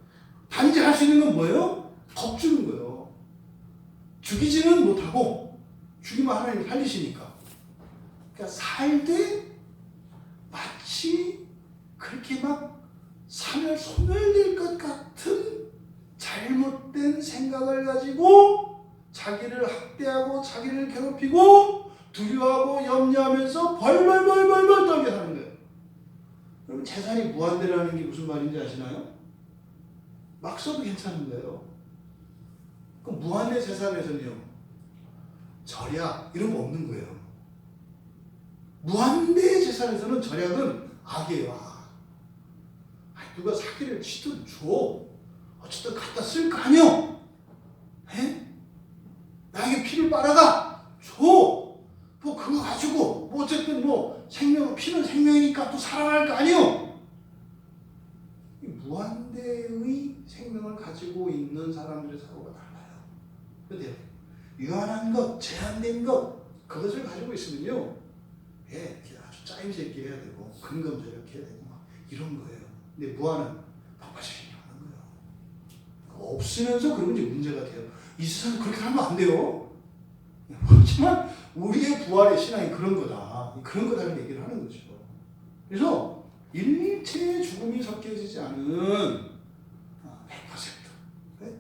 단지 할 수 있는 건 뭐예요? 겁주는 거예요. 죽이지는 못하고 죽이면 하나님 살리시니까. 그러니까 살되 마치 그렇게 막 소멸될 것 같은 잘못된 생각을 가지고 자기를 학대하고 자기를 괴롭히고 두려워하고 염려하면서 벌벌 떨게 하는 거예요. 여러분 재산이 무한대라는 게 무슨 말인지 아시나요? 막 써도 괜찮은 거예요. 그럼 무한대 재산에서는요. 절약 이런 거 없는 거예요. 무한대 재산에서는 절약은 악이에요. 누가 사기를 치든 줘. 어쨌든 갖다 쓸 거 아니요. 나에게 피를 빨아가 줘. 뭐 그거 가지고 뭐 어쨌든 피는 생명이니까 또 살아갈 거 아니요. 이 무한대 가지고 있는 사람들의 사고가 달라요. 그런데요, 유한한 것, 제한된 것, 그것을 가지고 있으면요, 예, 아주 짜임새 있게 해야 되고 근검절약 해야 되고 막 이런 거예요. 근데 무한은 폭발시키는 거예요. 없으면서 그러면 이제 문제가 돼요. 이 세상에 그렇게 하면 안 돼요. 그렇지만 우리의 부활의 신앙이 그런 거다. 그런 거다라는 얘기를 하는 거죠. 그래서 일체의 죽음이 섞여지지 않은 100%, 100%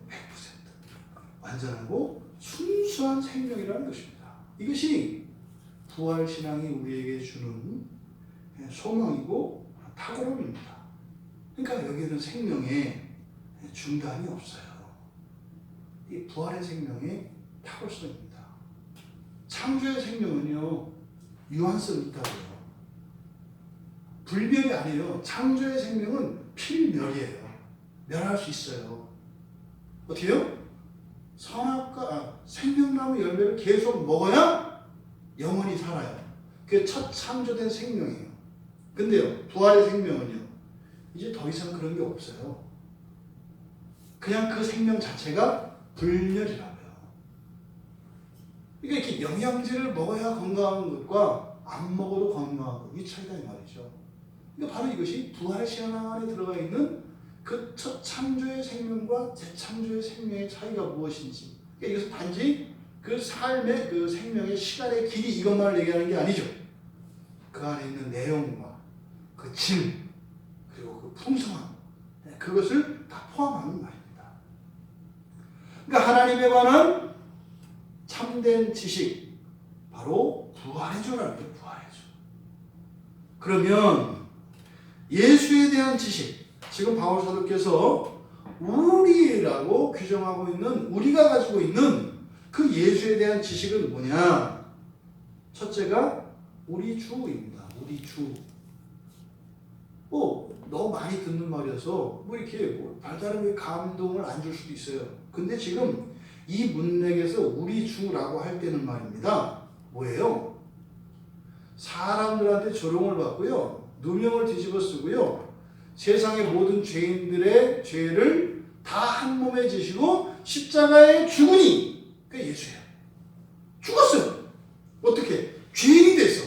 완전하고 순수한 생명이라는 것입니다. 이것이 부활신앙이 우리에게 주는 소망이고 탁월함입니다. 그러니까 여기에는 생명에 중단이 없어요. 이 부활의 생명의 탁월성입니다. 창조의 생명은요, 유한성이 있다고요. 불멸이 아니에요. 창조의 생명은 필멸이에요. 멸할 수 있어요. 어떻게요? 생명나무 열매를 계속 먹어야 영원히 살아요. 그게 첫 창조된 생명이에요. 근데요, 부활의 생명은요, 이제 더 이상 그런 게 없어요. 그냥 그 생명 자체가 불멸이라고요. 그러니까 이렇게 영양제를 먹어야 건강한 것과 안 먹어도 건강한 것, 이 차이다 이 말이죠. 그러니까 바로 이것이 부활의 신앙 안에 들어가 있는 그 첫 창조의 생명과 재창조의 생명의 차이가 무엇인지. 그러니까 이것은 단지 그 삶의 그 생명의 시간의 길이 이것만을 얘기하는 게 아니죠. 그 안에 있는 내용과 그 질, 그리고 그 풍성함, 그것을 다 포함하는 말입니다. 그러니까 하나님에 관한 참된 지식, 바로 부활의 주라는 거예요. 부활의 주. 그러면 예수에 대한 지식, 지금 바울 사도께서 우리라고 규정하고 있는, 우리가 가지고 있는 그 예수에 대한 지식은 뭐냐? 첫째가 우리 주입니다. 우리 주. 너무 많이 듣는 말이어서 이렇게 별다른 감동을 안 줄 수도 있어요. 근데 지금 이 문맥에서 우리 주라고 할 때는 말입니다. 뭐예요? 사람들한테 조롱을 받고요, 누명을 뒤집어 쓰고요, 세상의 모든 죄인들의 죄를 다 한 몸에 지시고 십자가에 죽으니, 그게 예수예요. 죽었어요. 어떻게? 죄인이 돼서,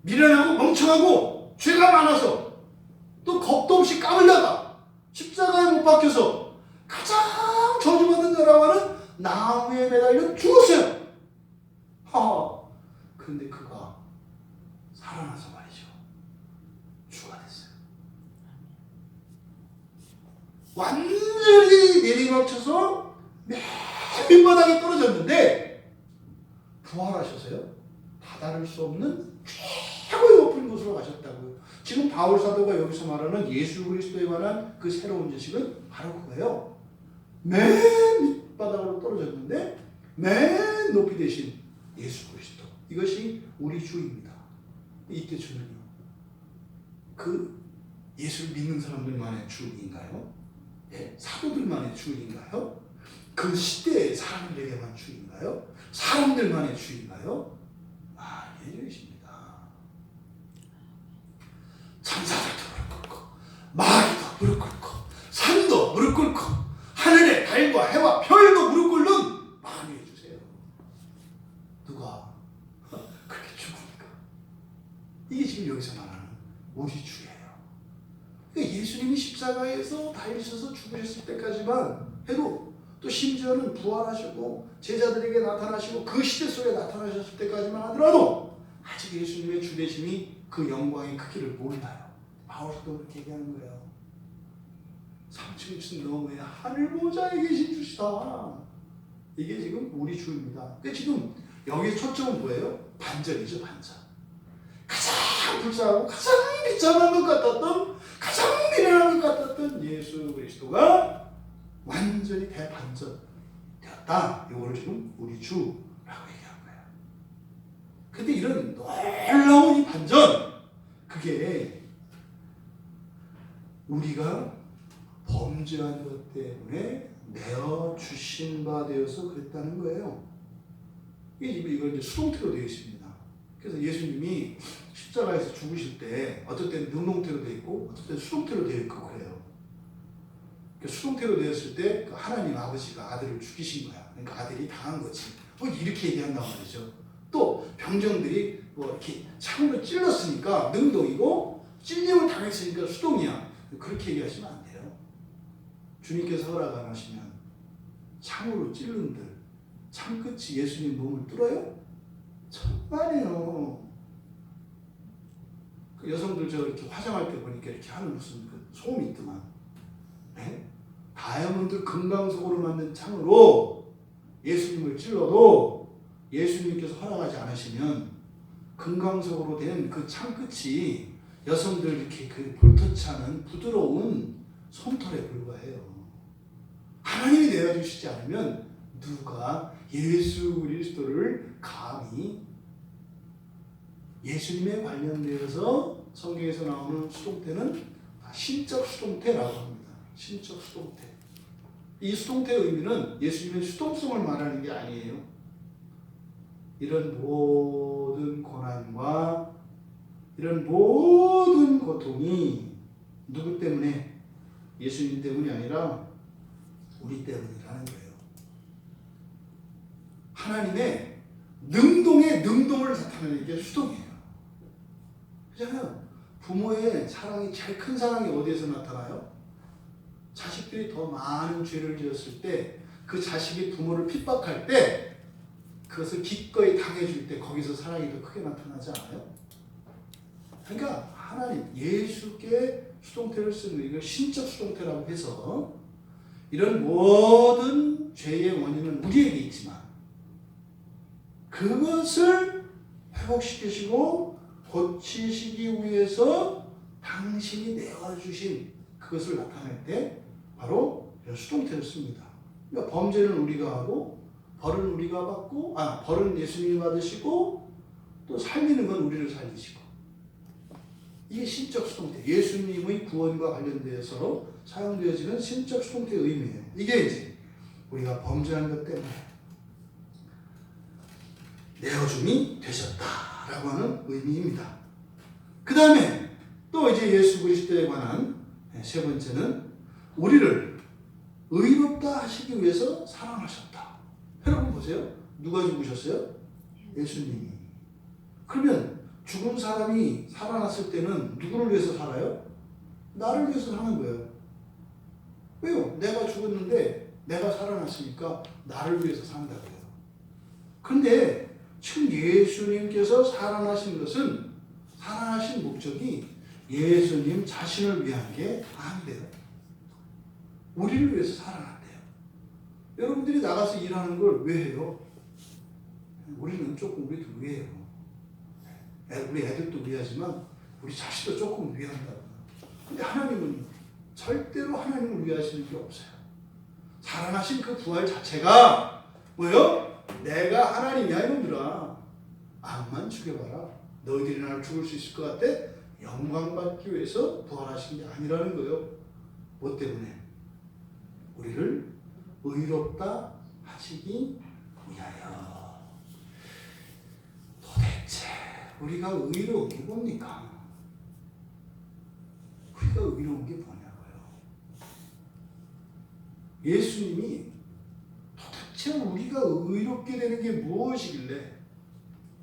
미련하고 멍청하고 죄가 많아서 또 겁도 없이 까불다가 십자가에 못 박혀서 가장 저주받은 자라고 하는 나무에 매달려 죽었어요. 그런데 그가 살아나서 말이죠, 주가 됐어요. 완전히 내리막쳐서 맨 밑바닥에 떨어졌는데 부활하셔서요, 다다를 수 없는 최고의 높은 곳으로 가셨다고요. 지금 바울 사도가 여기서 말하는 예수 그리스도에 관한 그 새로운 지식은 바로 그거예요. 맨 밑바닥으로 떨어졌는데 맨 높이 되신 예수 그리스도, 이것이 우리 주입니다. 이때 주는요, 그 예수를 믿는 사람들만의 주인가요? 네, 사도들만의 주인가요? 그 시대의 사람들에게만 주인가요? 사람들만의 주인가요? 예수이십니다. 천사들도 무릎 꿇고, 마귀도 무릎 꿇고, 산도 무릎 꿇고, 하늘의 달과 해와 별도 무릎 꿇는 마음이 해주세요. 누가 그렇게 죽습니까? 이게 지금 여기서 말하는 우리 주예요. 그러니까 예수님이 십자가에서 달리셔서 죽으셨을 때까지만 해도, 또 심지어는 부활하시고 제자들에게 나타나시고 그 시대 속에 나타나셨을 때까지만 하더라도 아직 예수님의 주되심이, 그 영광의 크기를 몰라요. 바울도 그렇게 얘기하는 거예요. 3층 너머에 하늘 보좌에 계신 주시다. 이게 지금 우리 주입니다. 그러니까 지금 여기에 초점은 뭐예요? 반전이죠, 반전. 가장 불쌍하고 가장 비참한 것 같았던, 가장 미련한 것 같았던 예수 그리스도가 완전히 대반전 되었다. 이거를 지금 우리 주라고 얘기한 거예요. 근데 이런 놀라운 이 반전, 그게 우리가 범죄한 것 때문에 내어 주신 바 되어서 그랬다는 거예요. 이걸 이제 수동태로 되어 있습니다. 그래서 예수님이 십자가에서 죽으실 때 어떨 때는 능동태로 되어 있고 어떨 때는 수동태로 되어 있고 그래요. 수동태로 되었을 때 하나님 아버지가 아들을 죽이신 거야. 그러니까 아들이 당한 거지. 이렇게 얘기한단 말이죠. 또 병정들이 이렇게 창으로 찔렀으니까 능동이고 찔림을 당했으니까 수동이야. 그렇게 얘기하시면 안 돼요. 주님께서 허락 안 하시면 창으로 찔른들 창끝이 예수님 몸을 뚫어요? 천만에요. 그 여성들 저 이렇게 화장할 때 보니까 이렇게 하는 무슨 그 소음이 있더만. 네? 다이아몬드 금강석으로 만든 창으로 예수님을 찔러도 예수님께서 허락하지 않으시면 금강석으로 된 그 창끝이 여성들 이렇게 그 볼터치하는 부드러운 솜털에 불과해요. 하나님이 내어주시지 않으면 누가 예수 그리스도를 감히 예수님에 관련되어서 성경에서 나오는 수동태는 신적 수동태라고 합니다. 신적 수동태. 이 수동태의 의미는 예수님의 수동성을 말하는 게 아니에요. 이런 모든 고난과 이런 모든 고통이 누구 때문에? 예수님 때문이 아니라 우리 때문이라는 거예요. 하나님의 능동의 능동을 나타내는 게 수동이에요. 그렇잖아요. 부모의 사랑이 제일 큰 사랑이 어디에서 나타나요? 자식들이 더 많은 죄를 지었을 때 그 자식이 부모를 핍박할 때 그것을 기꺼이 당해줄 때 거기서 사랑이 더 크게 나타나지 않아요? 그러니까 하나님 예수께 수동태를 쓰는 이걸 신적 수동태라고 해서 이런 모든 죄의 원인은 우리에게 있지만 그것을 회복시키시고 고치시기 위해서 당신이 내어주신 그것을 나타낼 때 바로 수동태를 씁니다. 그러니까 범죄는 우리가 하고 벌은 우리가 받고 벌은 예수님이 받으시고 또 살리는 건 우리를 살리시고 이게 신적 수동태, 예수님의 구원과 관련되어서 사용되어지는 신적 수동태의 의미예요. 이게 이제 우리가 범죄한 것 때문에 내어줌이 되셨다라고 하는 의미입니다. 그 다음에 또 이제 예수 그리스도에 관한 세 번째는 우리를 의롭다 하시기 위해서 사랑하셨다. 여러분 보세요. 누가 죽으셨어요? 예수님이. 그러면 죽은 사람이 살아났을 때는 누구를 위해서 살아요? 나를 위해서 사는 거예요. 왜요? 내가 죽었는데 내가 살아났으니까 나를 위해서 산다고요. 그런데 지금 예수님께서 살아나신 것은 살아나신 목적이 예수님 자신을 위한 게 아니래요. 우리를 위해서 살아났대요. 여러분들이 나가서 일하는 걸 왜 해요? 우리는 조금 우리도 위해요. 우리 애들도 위하지만 우리 자식도 조금 위한다고. 근데 하나님은 절대로 하나님을 위하시는 게 없어요. 살아나신 그 부활 자체가 뭐예요? 내가 하나님이야 이놈들아. 암만 죽여봐라. 너희들이 나를 죽을 수 있을 것 같아? 영광받기 위해서 부활하신 게 아니라는 거예요. 뭐 때문에? 우리를 의롭다 하시기 위하여. 도대체 우리가 의로운 게 뭡니까? 우리가 의로운 게 뭐냐고요. 예수님이 도대체 우리가 의롭게 되는 게 무엇이길래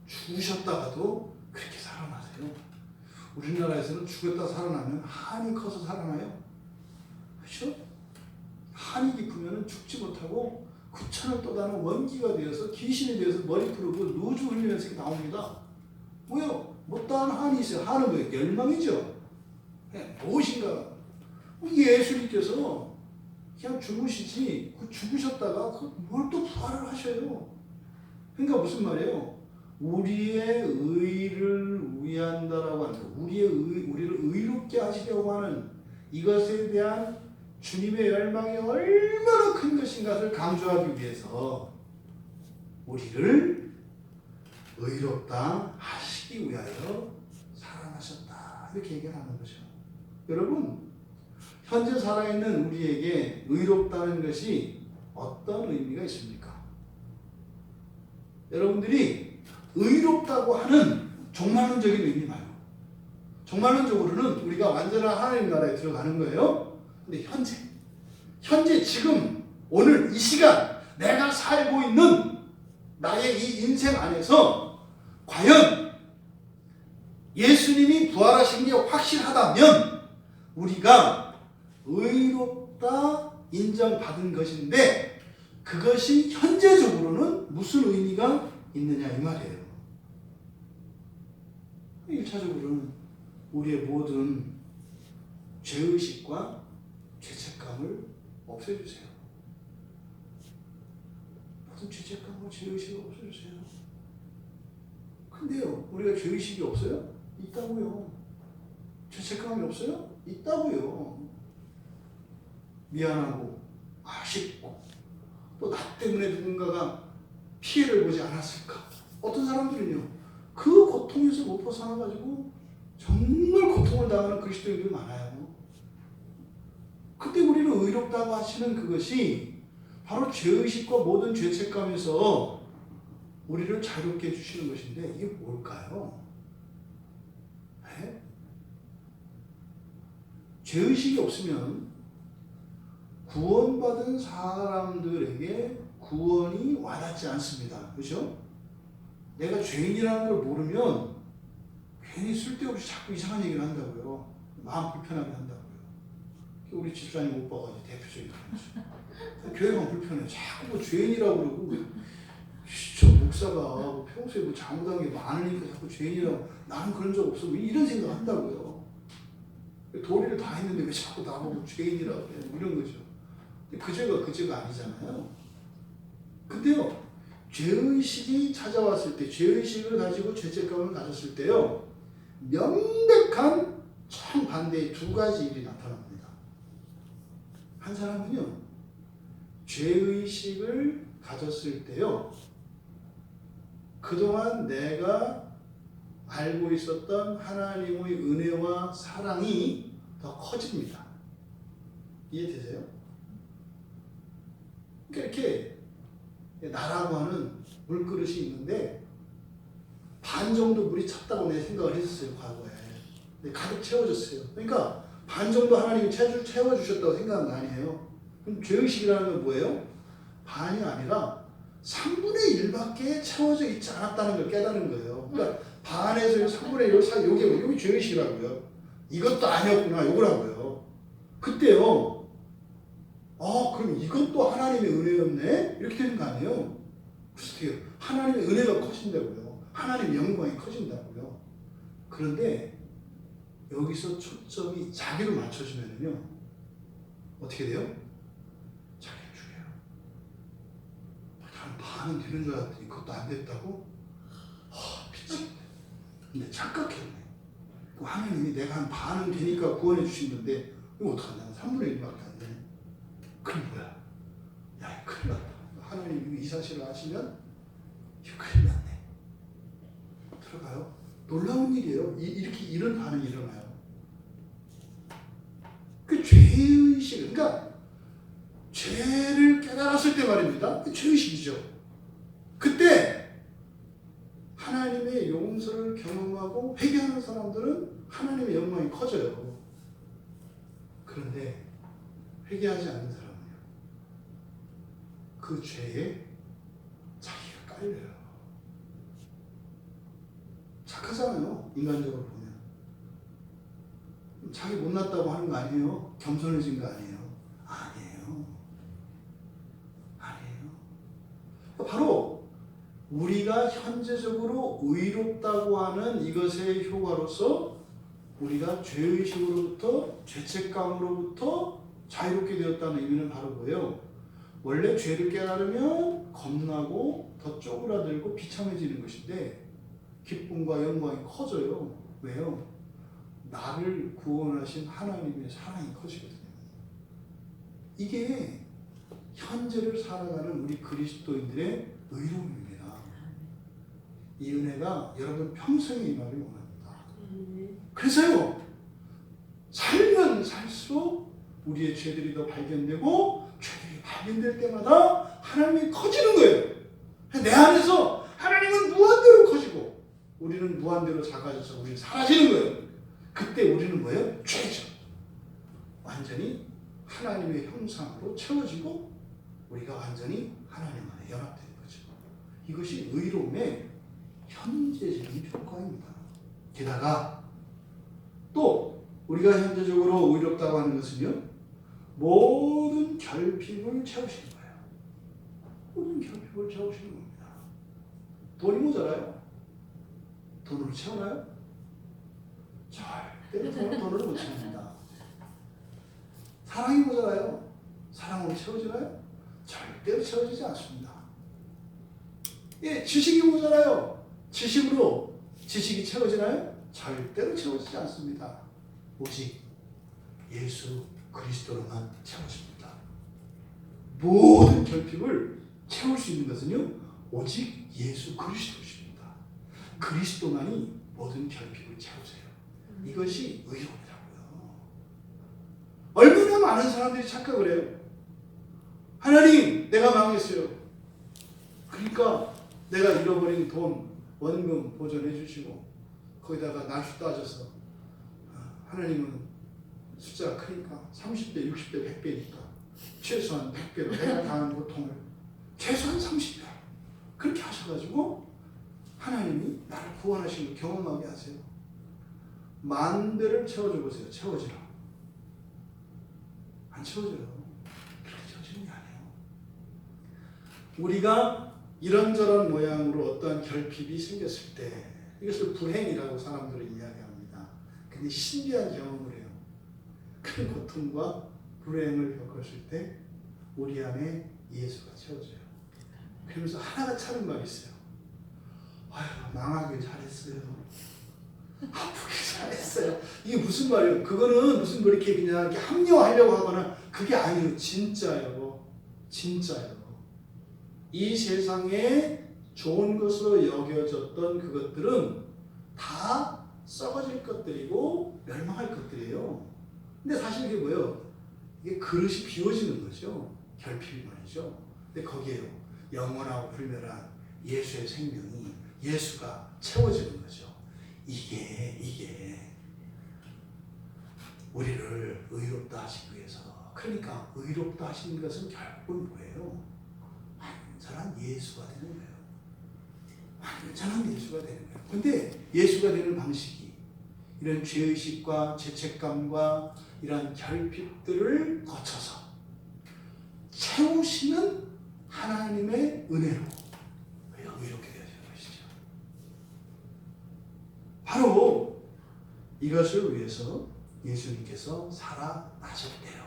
죽으셨다가도 그렇게 살아나세요? 우리나라에서는 죽었다 살아나면 한이 커서 살아나요. 그렇죠? 한이 깊으면 죽지 못하고 구천을 떠다는 원기가 되어서 귀신이 되어서 머리 풀고 누주 흘리면서 나옵니다. 뭐요? 못다한 한이 있어요. 한은 뭐예요? 열망이죠. 무엇인가? 예수님께서 그냥 죽으시지 죽으셨다가 뭘 또 부활을 하셔요. 그러니까 무슨 말이에요? 우리의 의를 위한다라고 하는 우리를 의롭게 하시려고 하는 이것에 대한 주님의 열망이 얼마나 큰 것인가를 강조하기 위해서 우리를 의롭다 하시기 위하여 살아나셨다. 이렇게 얘기하는 거죠. 여러분, 현재 살아있는 우리에게 의롭다는 것이 어떤 의미가 있습니까? 여러분들이 의롭다고 하는 종말론적인 의미 말고 종말론적으로는 우리가 완전한 하나님 나라에 들어가는 거예요. 근데 현재 현재 지금 오늘 이 시간 내가 살고 있는 나의 이 인생 안에서 과연 예수님이 부활하신 게 확실하다면 우리가 의롭다 인정받은 것인데 그것이 현재적으로는 무슨 의미가 있느냐 이 말이에요. 1차적으로는 우리의 모든 죄의식과 죄책감을 없애주세요. 모든 죄책감과 죄의식을 없애주세요. 근데요, 우리가 죄의식이 없어요? 있다고요. 죄책감이 없어요? 있다고요. 미안하고 아쉽고 또 나 때문에 누군가가 피해를 보지 않았을까. 어떤 사람들은요, 그 고통에서 못 벗어나가지고 정말 고통을 당하는 그리스도인들이 많아요. 그때 우리는 의롭다고 하시는 그것이 바로 죄의식과 모든 죄책감에서 우리를 자유롭게 해주시는 것인데 이게 뭘까요? 네? 죄의식이 없으면 구원받은 사람들에게 구원이 와닿지 않습니다. 그렇죠? 내가 죄인이라는 걸 모르면 괜히 쓸데없이 자꾸 이상한 얘기를 한다고요. 마음 불편하게 한다고요. 우리 집사님 오빠가 대표적인 거죠. 교회가 불편해. 자꾸 뭐 죄인이라고 그러고 저 목사가 평소에 뭐 잘못한 게 많으니까 자꾸 죄인이라고 나는 그런 적 없어. 이런 생각 한다고요. 도리를 다 했는데 왜 자꾸 나보고 죄인이라고 해. 이런 거죠. 그 죄가 그 죄가 아니잖아요. 근데요, 죄의식이 찾아왔을 때, 죄의식을 가지고 죄책감을 가졌을 때요, 명백한 정반대의 두 가지 일이 나타납니다. 한 사람은요, 죄의식을 가졌을 때요, 그동안 내가 알고 있었던 하나님의 은혜와 사랑이 더 커집니다. 이해되세요? 그러니까 이렇게 나라고 하는 물그릇이 있는데 반 정도 물이 찼다고 내가 생각을 했었어요, 과거에. 근데 가득 채워졌어요. 그러니까 반 정도 하나님이 채워주셨다고 생각한 거 아니에요. 그럼 죄의식이라는 건 뭐예요? 반이 아니라 3분의 1밖에 채워져 있지 않았다는 걸 깨달은 거예요. 그러니까 반에서 3분의 1을 요게 죄의식이라고요. 이것도 아니었구나, 요거라고요. 그때요, 그럼 이것도 하나님의 은혜였네? 이렇게 되는 거 아니에요? 그래서 하나님의 은혜가 커진다고요. 하나님의 영광이 커진다고요. 그런데 여기서 초점이 자기로 맞춰지면요, 어떻게 돼요? 자기를 죽여요. 한 반은 되는 줄 알았더니 그것도 안 됐다고? 미치겠네. 근데 착각했네. 하나님이 내가 한 반은 되니까 구원해 주신 건데 이거 어떡하냐. 3분의 1밖에 안 되네. 그럼 뭐야? 야, 큰일 났다. 하나님이 이 사실을 아시면 이거 큰일 났네. 들어가요? 놀라운 일이에요. 이렇게 이런 반응이 일어나요. 그 죄의식, 그러니까 죄를 깨달았을 때 말입니다. 그 죄의식이죠. 그때 하나님의 용서를 경험하고 회개하는 사람들은 하나님의 영광이 커져요. 그런데 회개하지 않는 사람은요, 그 죄에 자기가 깔려요. 착하잖아요, 인간적으로 보면. 자기 못났다고 하는 거 아니에요? 겸손해진 거 아니에요? 아니에요. 바로 우리가 현재적으로 의롭다고 하는 이것의 효과로서 우리가 죄의식으로부터 죄책감으로부터 자유롭게 되었다는 의미는 바로 뭐예요? 원래 죄를 깨달으면 겁나고 더 쪼그라들고 비참해지는 것인데 기쁨과 영광이 커져요. 왜요? 나를 구원하신 하나님의 사랑이 커지거든요. 이게 현재를 살아가는 우리 그리스도인들의 의로움입니다. 이 은혜가 여러분 평생에 임하길 원합니다. 그래서요, 살면 살수록 우리의 죄들이 더 발견되고 죄들이 발견될 때마다 하나님이 커지는 거예요. 내 안에서 하나님은 무한대로 커지고 우리는 무한대로 작아져서 우리는 사라지는 거예요. 그때 우리는 뭐예요? 죄죠. 완전히 하나님의 형상으로 채워지고 우리가 완전히 하나님 안에 연합되는 거죠. 이것이 의로움의 현재적인 효과입니다. 게다가 또 우리가 현재적으로 의롭다고 하는 것은요, 모든 결핍을 채우시는 거예요. 모든 결핍을 채우시는 겁니다. 돈이 모자라요? 돈으로 채우나요? 절대로 돈으로 못 채웁니다. 사랑이 모자라요? 사랑으로 채워지나요? 절대로 채워지지 않습니다. 예, 지식이 모자라요? 지식으로 지식이 채워지나요? 절대로 채워지지 않습니다. 오직 예수 그리스도로만 채워집니다. 모든 결핍을 채울 수 있는 것은요, 오직 예수 그리스도십니다. 그리스도만이 모든 결핍을 채우세요. 이것이 의로움이라고요. 얼마나 많은 사람들이 착각을 해요. 하나님, 내가 망했어요. 그러니까 내가 잃어버린 돈, 원금 보존해 주시고 거기다가 날수 따져서 하나님은 숫자가 크니까 30배, 60배, 100배니까 최소한 100배로 내가 당한 고통을 최소한 30배 그렇게 하셔가지고 하나님이 나를 구원하신 걸 경험하게 하세요. 만 배를 채워줘 보세요. 채워지나? 안 채워져요. 그렇게 채워지는 게 아니에요. 우리가 이런저런 모양으로 어떠한 결핍이 생겼을 때 이것을 불행이라고 사람들은 이야기합니다. 근데 신비한 경험을 해요. 큰 고통과 불행을 겪었을 때 우리 안에 예수가 채워져요. 그러면서 하나가 차는 말이 있어요. 아유, 망하길 잘했어요. 아프길 잘했어요. 이게 무슨 말이에요? 그거는 무슨 뭐 이렇게 그냥 이렇게 합리화하려고 하거나 그게 아니에요. 진짜요. 진짜요. 이 세상에 좋은 것으로 여겨졌던 그것들은 다 썩어질 것들이고 멸망할 것들이에요. 근데 사실 이게 뭐예요? 이게 그릇이 비워지는 거죠. 결핍이 말이죠. 근데 거기에요, 영원하고 불멸한 예수의 생명이, 예수가 채워지는 거죠. 이게 우리를 의롭다 하시기 위해서. 그러니까 의롭다 하시는 것은 결국은 뭐예요? 완전한 예수가 되는 거예요. 완전한 예수가 되는 거예요. 근데 예수가 되는 방식이 이런 죄의식과 죄책감과 이런 결핍들을 거쳐서 채우시는 하나님의 은혜로 의롭게 되어지는 것이죠. 바로 이것을 위해서 예수님께서 살아나셨대요.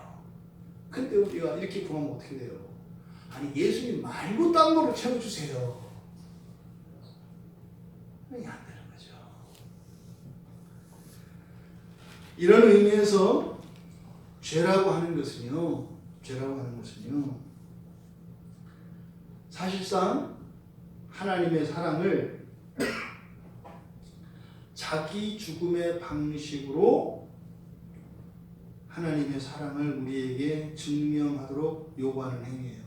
근데 우리가 이렇게 구하면 어떻게 돼요? 아니, 예수님 말고 딴 거로 채워주세요. 이게 안 되는 거죠. 이런 의미에서 죄라고 하는 것은요, 사실상 하나님의 사랑을 자기 죽음의 방식으로 하나님의 사랑을 우리에게 증명하도록 요구하는 행위예요.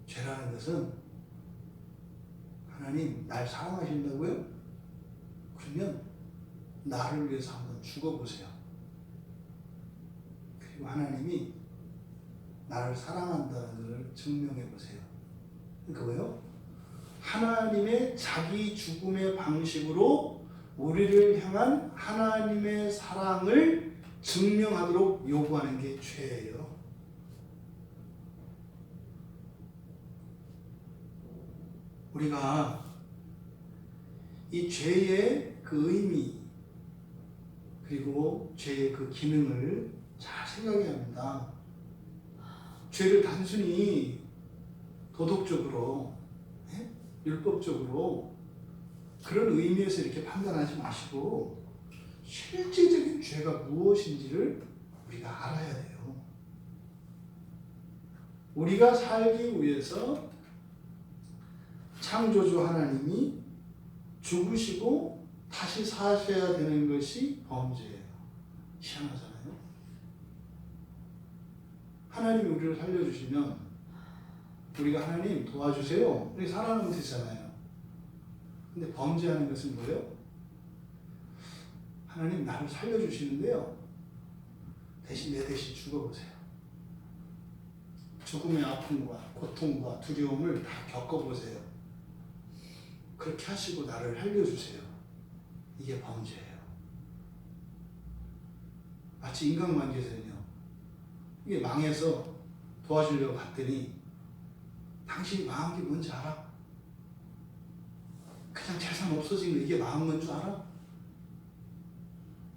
죄라는 것은 하나님 날 사랑하신다고요? 그러면 나를 위해서 한번 죽어보세요. 그리고 하나님이 나를 사랑한다는 것을 증명해보세요. 그러니까 뭐예요? 하나님의 자기 죽음의 방식으로 우리를 향한 하나님의 사랑을 증명하도록 요구하는 게 죄예요. 우리가 이 죄의 그 의미 그리고 죄의 그 기능을 잘 생각해야 합니다. 죄를 단순히 도덕적으로, 율법적으로 그런 의미에서 이렇게 판단하지 마시고 실제적인 죄가 무엇인지를 우리가 알아야 돼요. 우리가 살기 위해서 창조주 하나님이 죽으시고 다시 사셔야 되는 것이 범죄예요. 희한하잖아요. 하나님이 우리를 살려주시면 우리가 하나님 도와주세요. 우리 살아나면 되잖아요. 근데 범죄하는 것은 뭐예요? 하나님 나를 살려주시는데요, 대신 내 대신 죽어보세요. 죽음의 아픔과 고통과 두려움을 다 겪어보세요. 그렇게 하시고 나를 살려주세요. 이게 범죄예요. 마치 인간관계에서는요. 이게 망해서 도와주려고 갔더니 당신이 망한 게 뭔지 알아? 그냥 재산 없어진 거 이게 망한 건 줄 알아?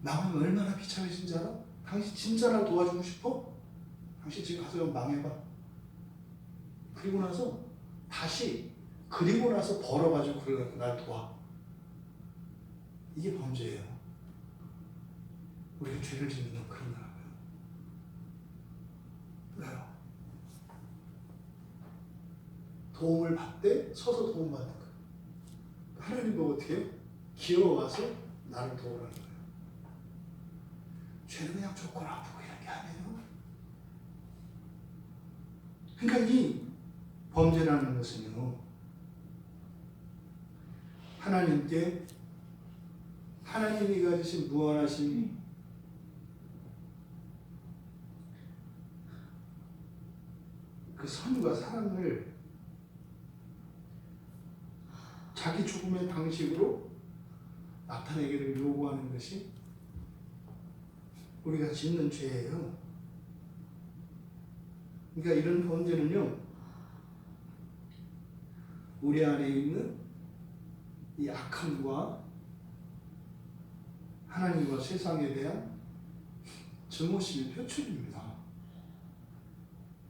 망하면 얼마나 비참해진지 알아? 당신 진짜 날 도와주고 싶어? 당신 지금 가서 좀 망해봐. 그리고 나서 다시 그리고 나서 벌어가지고 그래 날 도와. 이게 범죄예요. 우리가 죄를 짓는 건 그런 거라고요. 왜요? 도움을 받되 서서 도움받는 거예요. 하나님 보고 어떻게 해요? 기어와서 나를 도우라는 거예요. 죄는 그냥 조건 아프고 이런 게 아니에요. 그러니까 이 범죄라는 것은요, 하나님께 하나님이 가지신 무한하신 그 선과 사랑을 자기 죽음의 방식으로 나타내기를 요구하는 것이 우리가 짓는 죄예요. 그러니까 이런 범죄는요, 우리 안에 있는 이 악함과 하나님과 세상에 대한 증오심의 표출입니다.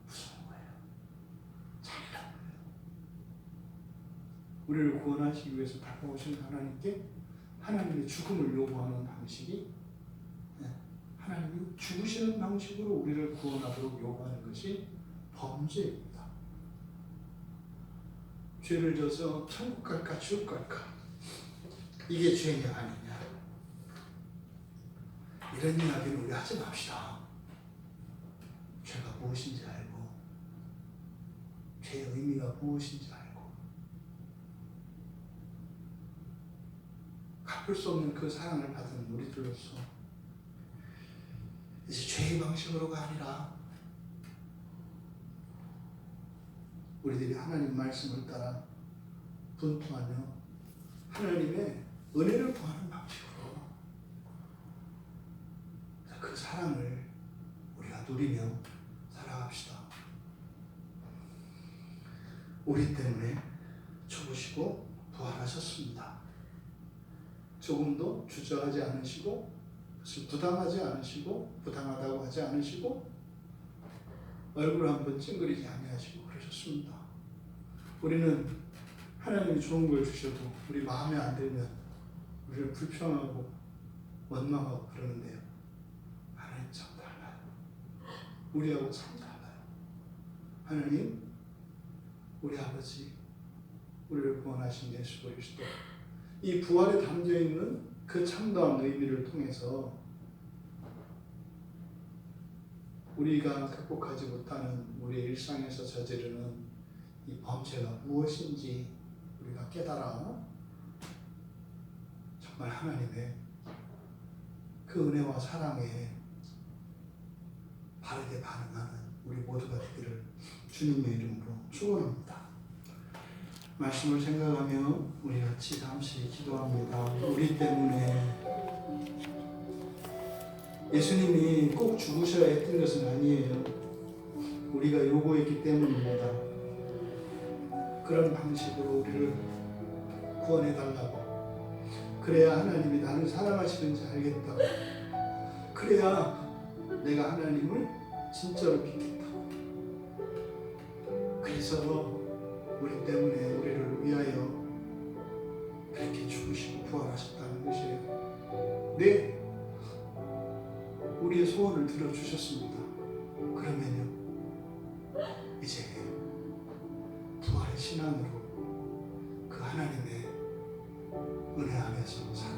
무서운 거예요. 잔인한 거예요. 우리를 구원하시기 위해서 다가오신 하나님께 하나님의 죽음을 요구하는 방식이, 하나님이 죽으시는 방식으로 우리를 구원하도록 요구하는 것이 범죄입니다. 죄를 져서 천국 갈까 지옥 갈까, 이게 죄냐 아니냐, 이런 이야기를 우리 하지 맙시다. 죄가 무엇인지 알고 죄의 의미가 무엇인지 알고 갚을 수 없는 그 사랑을 받은 우리들로서 이제 죄의 방식으로가 아니라 우리들이 하나님 말씀을 따라 분투하며 하나님의 은혜를 구하는 방식으로 그 사랑을 우리가 누리며 살아갑시다. 우리 때문에 죽으시고 부활하셨습니다. 조금도 주저하지 않으시고 부담하지 않으시고 부당하다고 하지 않으시고 얼굴 한번 찡그리지 아니하시고 그러셨습니다. 우리는 하나님이 좋은 걸 주셔도 우리 마음에 안 들면 우리를 불평하고 원망하고 그러는데요, 하나님 참 달라요. 우리하고 참 달라요. 하나님, 우리 아버지, 우리를 구원하신 예수 그리스도, 이 부활에 담겨있는 그 참다운 의미를 통해서 우리가 극복하지 못하는 우리의 일상에서 저지르는 이 범죄가 무엇인지 우리가 깨달아 정말 하나님의 그 은혜와 사랑에 바르게 반응하는 우리 모두가 되기를 주님의 이름으로 축원합니다. 말씀을 생각하며 우리 같이 잠시 기도합니다. 우리 때문에 예수님이 꼭 죽으셔야 했던 것은 아니에요. 우리가 요구했기 때문입니다. 그런 방식으로 우리를 구원해달라고, 그래야 하나님이 나를 사랑하시는지 알겠다고, 그래야 내가 하나님을 진짜로 믿겠다고, 그래서 우리 때문에 우리를 위하여 그렇게 죽으시고 부활하셨다는 것이에요. 네, 우리의 소원을 들어주셨습니다. 그러면요, 이제 부활의 신앙으로 그 하나님의 은혜 안에서 살아갑시다.